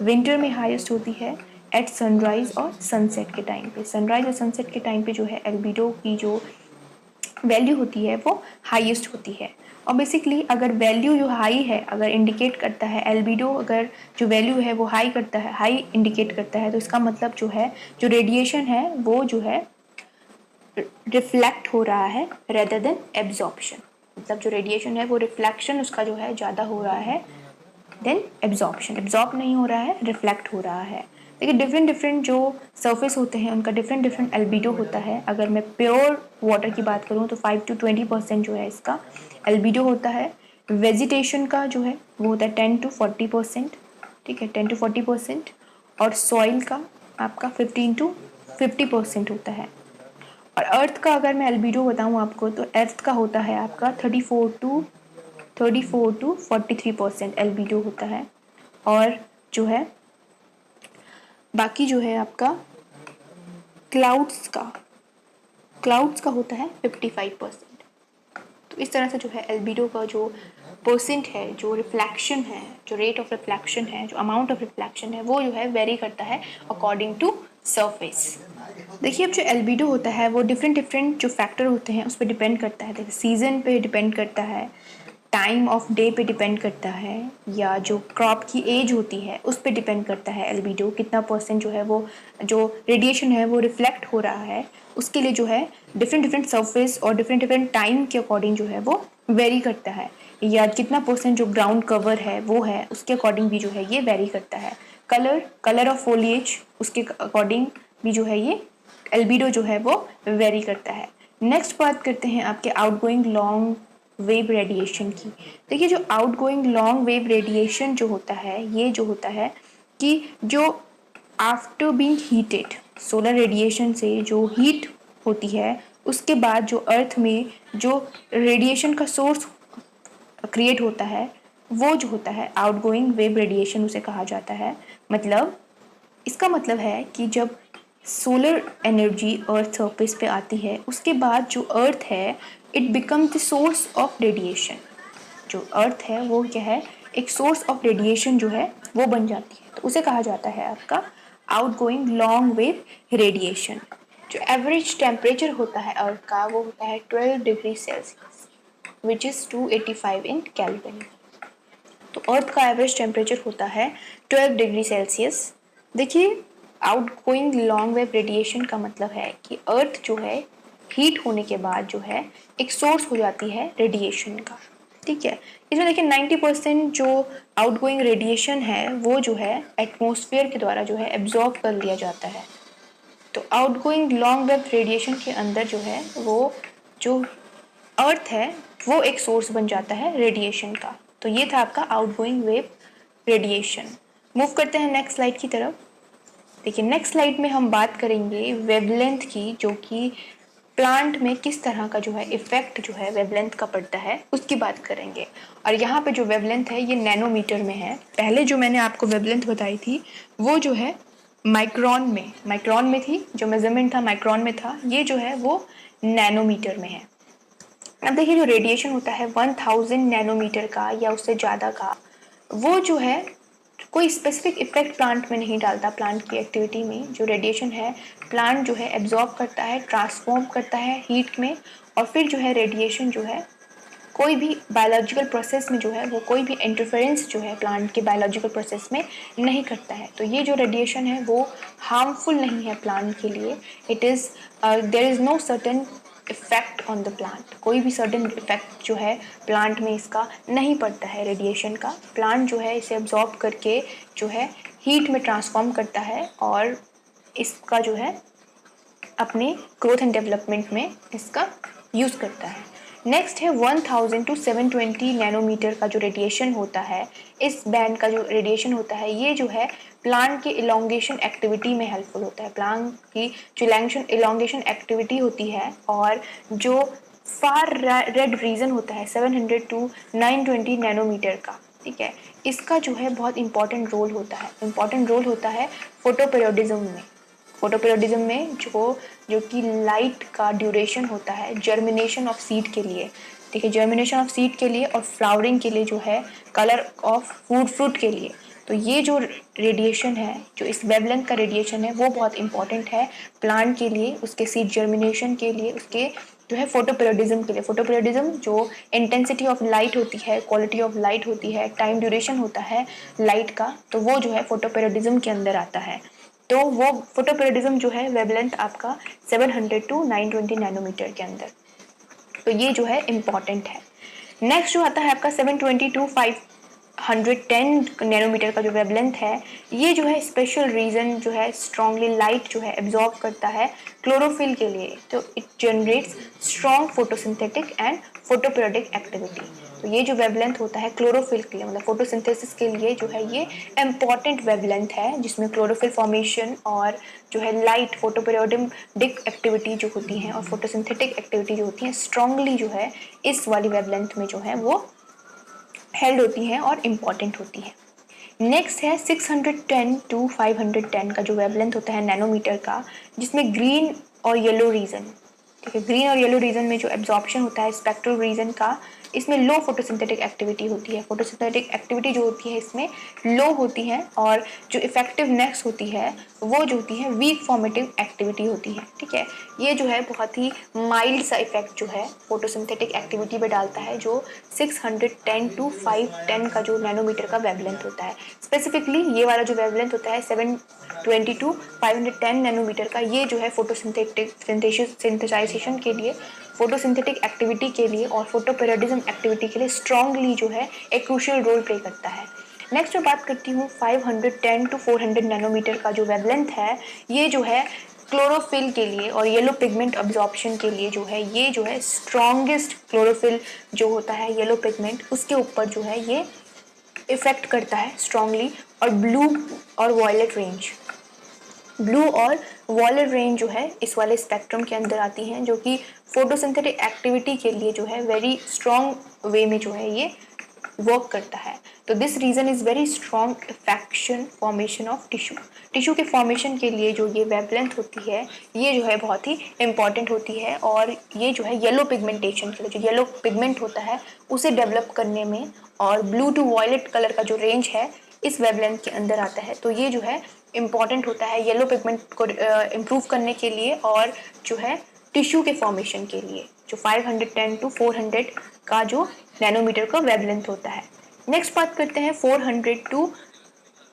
Speaker 1: विंटर में हाईएस्ट होती है एट सनराइज और सनसेट के टाइम पे, सनराइज और सनसेट के टाइम पे जो है एल्बिडो की जो वैल्यू होती है वो हाईएस्ट होती है। और बेसिकली अगर वैल्यू जो हाई है अगर इंडिकेट करता है एल्बिडो, अगर जो वैल्यू है वो हाई करता है, हाई इंडिकेट करता है, तो इसका मतलब जो है जो रेडिएशन है वो जो है रिफ्लेक्ट हो रहा है रेदर देन एब्जॉर्प्शन, मतलब जो रेडिएशन है वो रिफ्लेक्शन उसका जो है ज़्यादा हो रहा है देन एब्जॉर्प्शन, एब्जॉर्ब नहीं हो रहा है रिफ्लेक्ट हो रहा है। देखिए डिफरेंट डिफरेंट जो सरफेस होते हैं उनका डिफरेंट डिफरेंट एल्बिडो होता है। अगर मैं प्योर वाटर की बात करूँ तो 5 to 20% जो है इसका एल्बिडो होता है। वेजिटेशन का जो है वो होता है 10 to 40%, ठीक है 10 to 40%। और सॉइल का आपका 15 to 50% होता है। और अर्थ का अगर मैं एल्बिडो बताऊँ आपको तो अर्थ का होता है आपका 34 to 43% एल्बिडो होता है। और जो है बाकी जो है आपका क्लाउड्स का होता है 55%। तो इस तरह से जो है एल्बिडो का जो परसेंट है, जो रिफ्लेक्शन है, जो रेट ऑफ रिफ्लेक्शन है, जो अमाउंट ऑफ रिफ्लेक्शन है वो जो है वेरी करता है अकॉर्डिंग टू सरफेस। देखिए अब जो एल्बिडो होता है वो डिफरेंट डिफरेंट जो फैक्टर होते हैं उस पर डिपेंड करता है। देखिए सीजन पे डिपेंड करता है, टाइम ऑफ डे पे डिपेंड करता है, या जो क्रॉप की एज होती है उस पर डिपेंड करता है एल्बिडो कितना परसेंट जो है वो जो रेडिएशन है वो रिफ्लेक्ट हो रहा है। उसके लिए जो है डिफरेंट डिफरेंट सरफेस और डिफरेंट डिफरेंट टाइम के अकॉर्डिंग जो है वो वेरी करता है, या कितना परसेंट जो ग्राउंड कवर है वो है उसके अकॉर्डिंग भी जो है ये वेरी करता है। कलर ऑफ फोलिएज उसके अकॉर्डिंग भी जो है ये एल्बिडो जो है वो वेरी करता है। नेक्स्ट बात करते हैं आपके आउटगोइंग लॉन्ग वेव रेडिएशन की। देखिए जो आउटगोइंग लॉन्ग वेव रेडिएशन जो होता है ये जो होता है कि जो after being heated, solar radiation से जो हीट होती है उसके बाद जो अर्थ में जो रेडिएशन का सोर्स क्रिएट होता है वो जो होता है आउटगोइंग वेव रेडिएशन उसे कहा जाता है। मतलब इसका मतलब है कि जब सोलर एनर्जी अर्थ सरफेस पे आती है उसके बाद जो अर्थ है it become the source of radiation, जो अर्थ है वो क्या है एक सोर्स ऑफ रेडिएशन जो है वो बन जाती है, तो उसे कहा जाता है आपका आउटगोइंग लॉन्ग वेव रेडिएशन। जो एवरेज टेम्परेचर होता है अर्थ का वो होता है 12 degree Celsius which is 285 in kelvin. तो अर्थ का एवरेज टेम्परेचर होता है 12 डिग्री सेल्सियस। देखिए आउटगोइंग लॉन्ग वेव रेडिएशन का मतलब है कि अर्थ जो है हीट होने के बाद जो है एक सोर्स हो जाती है रेडिएशन का। ठीक है, इसमें देखिए 90% जो आउटगोइंग रेडिएशन है वो जो है एटमॉस्फेयर के द्वारा जो है एब्जॉर्ब कर लिया जाता है। तो आउटगोइंग लॉन्ग वेव रेडिएशन के अंदर जो है वो जो अर्थ है वो एक सोर्स बन जाता है रेडिएशन का। तो ये था आपका आउटगोइंग वेव रेडिएशन। मूव करते हैं नेक्स्ट स्लाइड की तरफ। देखिए नेक्स्ट स्लाइड में हम बात करेंगे वेवलेंथ की, जो कि प्लांट में किस तरह का जो है इफेक्ट जो है वेवलेंथ का पड़ता है उसकी बात करेंगे। और यहाँ पे जो वेवलेंथ है ये नैनोमीटर में है। पहले जो मैंने आपको वेवलेंथ बताई थी वो जो है माइक्रोन में थी, जो मेजरमेंट था माइक्रोन में था, ये जो है वो नैनोमीटर में है। अब देखिए जो रेडिएशन होता है 1000 नैनोमीटर का या उससे ज़्यादा का, वो जो है कोई स्पेसिफिक इफेक्ट प्लांट में नहीं डालता। प्लांट की एक्टिविटी में जो रेडिएशन है प्लांट जो है एब्जॉर्ब करता है, ट्रांसफॉर्म करता है हीट में, और फिर जो है रेडिएशन जो है कोई भी बायोलॉजिकल प्रोसेस में जो है वो कोई भी इंटरफेरेंस जो है प्लांट के बायोलॉजिकल प्रोसेस में नहीं करता है। तो ये जो रेडिएशन है वो हार्मफुल नहीं है प्लांट के लिए। It is there is no certain effect on the plant. कोई भी सर्टेन इफेक्ट जो है प्लांट में इसका नहीं पड़ता है रेडिएशन का। प्लांट जो है इसे एब्जॉर्ब करके जो है हीट में ट्रांसफॉर्म करता है और इसका जो है अपने ग्रोथ एंड डेवलपमेंट में इसका यूज़ करता है। नेक्स्ट है 1000 टू 720 नैनोमीटर का जो रेडिएशन होता है, इस बैंड का जो रेडिएशन होता है ये जो है प्लांट के इलोंगेशन एक्टिविटी में हेल्पफुल होता है। प्लांट की जो इलोंगेशन एक्टिविटी होती है और जो फार रेड रीजन होता है 700 टू 920 नैनोमीटर का, ठीक है, इसका जो है बहुत इंपॉर्टेंट रोल होता है फोटोपीरियोडिज्म में। फोटोपीरियोडिज्म में जो कि लाइट का ड्यूरेशन होता है जर्मिनेशन ऑफ सीड के लिए, ठीक है, जर्मिनेशन ऑफ सीड के लिए और फ्लावरिंग के लिए जो है कलर ऑफ फ्रूट के लिए। तो ये जो रेडिएशन है, जो इस वेवलेंथ का रेडिएशन है वो बहुत इंपॉर्टेंट है प्लांट के लिए, उसके सीड जर्मिनेशन के लिए, उसके जो है फोटोपीरियोडिज्म के लिए। फोटोपीरियोडिज्म जो इंटेंसिटी ऑफ लाइट होती है, क्वालिटी ऑफ लाइट होती है, टाइम ड्यूरेशन होता है लाइट का, तो वो जो है फोटोपीरियोडिज्म के अंदर आता है। तो वो फोटोपीरियोडिज्म जो है वेवलेंथ आपका 700 टू 920 नैनोमीटर के अंदर, तो ये जो है इम्पॉर्टेंट है। नेक्स्ट जो आता है आपका 720 टू 510 नैनोमीटर का जो वेवलेंथ है, ये जो है स्पेशल रीजन जो है स्ट्रांगली लाइट जो है एब्जॉर्ब करता है क्लोरोफिल के लिए। तो it generates strong photosynthetic and photoperiodic activity. तो ये जो वेवलेंथ होता है क्लोरोफिल के लिए, मतलब फोटोसिंथेसिस के लिए जो है ये इम्पॉर्टेंट वेवलेंथ है, जिसमें क्लोरोफिल फॉर्मेशन और जो है लाइट फोटोपीरियोडिक एक्टिविटी जो होती है और फोटोसिंथेटिक एक्टिविटी जो होती है स्ट्रांगली जो है इस वाली वेवलेंथ में जो है वो हेल्ड होती हैं और इम्पॉर्टेंट होती है। नेक्स्ट है 610 टू 510 का जो वेवलेंथ होता है नैनोमीटर का, जिसमें ग्रीन और येलो रीजन, ठीक है, ग्रीन और येलो रीजन में जो एब्जॉर्प्शन होता है स्पेक्ट्रल रीजन का, इसमें लो फोटोसिंथेटिक एक्टिविटी होती है। फोटोसिंथेटिक एक्टिविटी जो होती है इसमें लो होती है और जो इफेक्टिवनेस होती है वो जो होती है वीक फॉर्मेटिव एक्टिविटी होती है। ठीक है, ये जो है बहुत ही माइल्ड सा इफेक्ट जो है फोटोसिंथेटिक एक्टिविटी पे डालता है, जो 610 टू 510 का जो नैनोमीटर का वेवलेंथ होता है। स्पेसिफिकली ये वाला जो वेवलेंथ होता है 720 टू 510 नैनोमीटर का, ये जो है फोटोसिंथेटिक सिंथेसाइजेशन के लिए, फोटोसिंथेटिक एक्टिविटी के लिए और फोटोपीरियोडिज्म एक्टिविटी के लिए स्ट्रांगली जो है एक क्रूशियल रोल प्ले करता है। नेक्स्ट मैं बात करती हूँ 510 टू 400 नैनोमीटर का जो वेवलेंथ है, ये जो है क्लोरोफिल के लिए और येलो पिगमेंट अब्जॉर्प्शन के लिए जो है ये जो है स्ट्रॉन्गेस्ट क्लोरोफिल जो होता है येलो पिगमेंट, उसके ऊपर जो है ये इफेक्ट करता है स्ट्रांगली। और ब्लू और वॉयलेट रेंज जो है इस वाले स्पेक्ट्रम के अंदर आती हैं, जो कि फोटोसिंथेटिक एक्टिविटी के लिए जो है वेरी स्ट्रॉन्ग वे में जो है ये वर्क करता है। तो this reason is very strong effect on formation of tissue के फॉर्मेशन के लिए जो ये वेवलेंथ होती है ये जो है बहुत ही इंपॉर्टेंट होती है। और ये जो है येलो पिगमेंटेशन के लिए, जो येलो पिगमेंट होता है उसे डेवलप करने में, और ब्लू टू वॉयलेट कलर का जो रेंज है इस वेवलेंथ के अंदर आता है। तो ये जो है इम्पॉर्टेंट होता है येलो पिगमेंट को इम्प्रूव करने के लिए और जो है टिश्यू के फॉर्मेशन के लिए, जो 510 to 400 का जो नैनोमीटर का वेवलेंथ होता है। नेक्स्ट बात करते हैं 400 to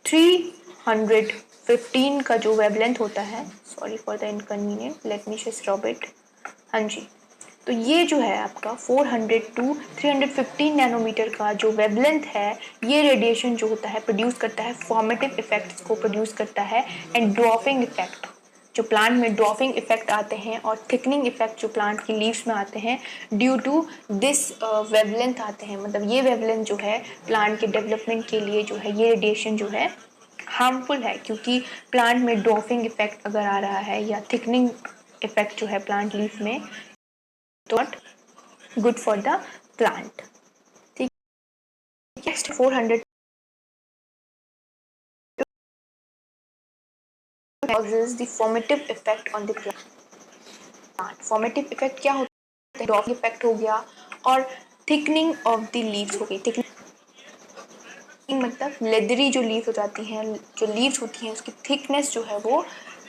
Speaker 1: 315 का जो वेवलेंथ होता है। Sorry for the inconvenient, let me just rub it. हाँ जी, तो ये जो है आपका 400 to 315 नैनोमीटर का जो वेवलेंथ है, ये रेडिएशन जो होता है प्रोड्यूस करता है फॉर्मेटिव इफेक्ट्स को प्रोड्यूस करता है एंड ड्वार्फिंग इफेक्ट, जो प्लांट में ड्वार्फिंग इफेक्ट आते हैं और थिकनिंग इफेक्ट जो प्लांट की लीव्स में आते हैं ड्यू टू दिस वेवलेंथ आते हैं। मतलब ये वेवलेंथ जो है प्लांट के डेवलपमेंट के लिए जो है ये रेडिएशन जो है हार्मफुल है, क्योंकि प्लांट में ड्वार्फिंग इफेक्ट अगर आ रहा है या थिकनिंग इफेक्ट जो है प्लांट लीफ में, तो not good for the plant. ठीक, next 400 causes the formative effect on the plant। formative effect क्या होता है? ड्वार्फिंग इफेक्ट हो गया और थिकनिंग ऑफ द लीव्स हो गई। थिकनिंग मतलब लेदरी जो लीव्स हो जाती हैं, जो लीव्स होती हैं उसकी थिकनेस जो है वो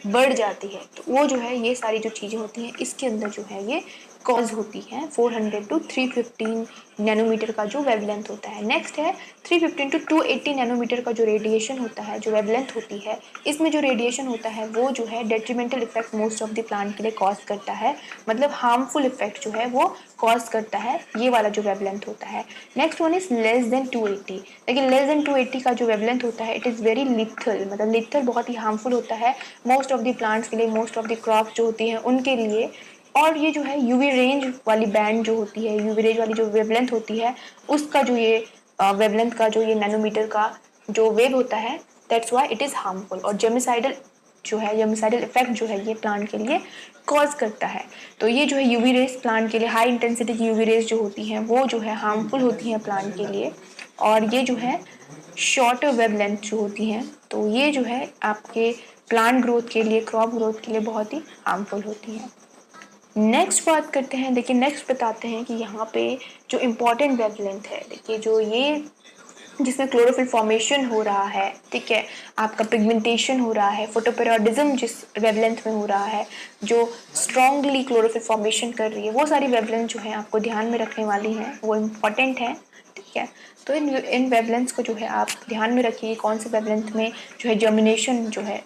Speaker 1: बढ़ जाती है, तो वो जो है ये सारी जो चीज़ें होती हैं इसके अंदर जो है ये कॉज होती है 400 to 315 नैनोमीटर का जो वेवलेंथ होता है। नेक्स्ट है 315 to 280 नैनोमीटर का जो रेडिएशन होता है, जो वेवलेंथ होती है, इसमें जो रेडिएशन होता है वो जो है detrimental effect most of the plant के लिए कॉज करता है, मतलब हार्मफुल इफेक्ट जो है वो कॉज करता है ये वाला जो वेवलेंथ होता है। Next one is less than 280। लेकिन लेस देन 280 का जो वेवलेंथ होता है इट इज़ वेरी लिथल, मतलब लिथल बहुत ही हार्मफुल होता है मोस्ट ऑफ द प्लांट्स के लिए, मोस्ट ऑफ द क्रॉप जो होती हैं उनके लिए। और ये जो है यूवी रेंज वाली बैंड जो होती है, यूवी रेंज वाली जो वेवलेंथ होती है उसका जो ये वेवलेंथ का जो ये नैनोमीटर का जो वेव होता है, that's why it is harmful. और जेमिसाइडल जो है, जेमिसाइडल इफेक्ट जो है ये प्लांट के लिए कॉज करता है। तो ये जो है यूवी रेज प्लांट के लिए, हाई इंटेंसिटी की यूवी रेज जो होती हैं वो जो है हार्मफुल होती हैं प्लांट के लिए। और ये जो है शॉर्ट वेवलेंथ जो होती हैं, तो ये जो है आपके प्लांट ग्रोथ के लिए, क्रॉप ग्रोथ के लिए बहुत ही हार्मफुल होती हैं। नेक्स्ट बात करते हैं, देखिए नेक्स्ट बताते हैं कि यहाँ पे जो इम्पोर्टेंट वेवलेंथ है, देखिए जो ये जिसमें क्लोरोफिल फॉर्मेशन हो रहा है, ठीक है, आपका पिगमेंटेशन हो रहा है, फोटोपेरियोडिज्म जिस वेवलेंथ में हो रहा है, जो स्ट्रॉन्गली क्लोरोफिल फॉर्मेशन कर रही है, वो सारी वेवलेंथ जो है आपको ध्यान में रखने वाली हैं, वो इम्पॉर्टेंट है। ठीक है, तो इन वेवलेंथ्स को जो है आप ध्यान में रखिए, कौन से वेवलेंथ में जो है जर्मिनेशन जो है,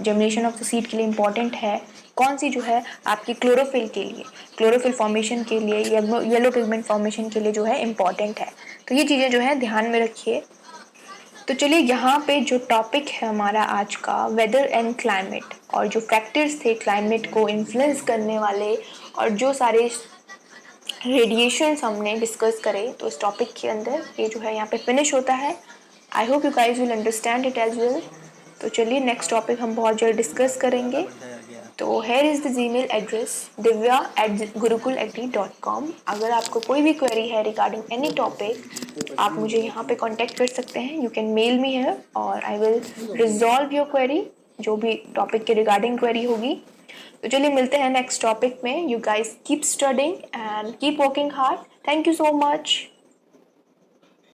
Speaker 1: जर्मिनेशन ऑफ द सीड के लिए इम्पॉर्टेंट है, कौन सी जो है आपकी क्लोरोफिल के लिए, क्लोरोफिल फॉर्मेशन के लिए, येलो पिगमेंट फॉर्मेशन के लिए जो है इम्पॉर्टेंट है। तो ये चीज़ें जो है ध्यान में रखिए। तो चलिए यहाँ पे जो टॉपिक है हमारा आज का, वेदर एंड क्लाइमेट, और जो फैक्टर्स थे क्लाइमेट को इन्फ्लुएंस करने वाले और जो सारे रेडिएशंस हमने डिस्कस करे, तो इस टॉपिक के अंदर ये जो है यहाँ पे फिनिश होता है। I hope you guys will understand it as well. तो चलिए नेक्स्ट टॉपिक हम बहुत जल्द डिस्कस करेंगे। तो here is the Gmail address divya@gurukulagri.com। अगर आपको कोई भी क्वेरी है रिगार्डिंग एनी टॉपिक, आप मुझे यहाँ पे कांटेक्ट कर सकते हैं। You can mail me here और I will resolve your query, जो भी टॉपिक के रिगार्डिंग क्वेरी होगी। तो चलिए मिलते हैं नेक्स्ट टॉपिक में। You guys keep studying and keep working hard. Thank you so much.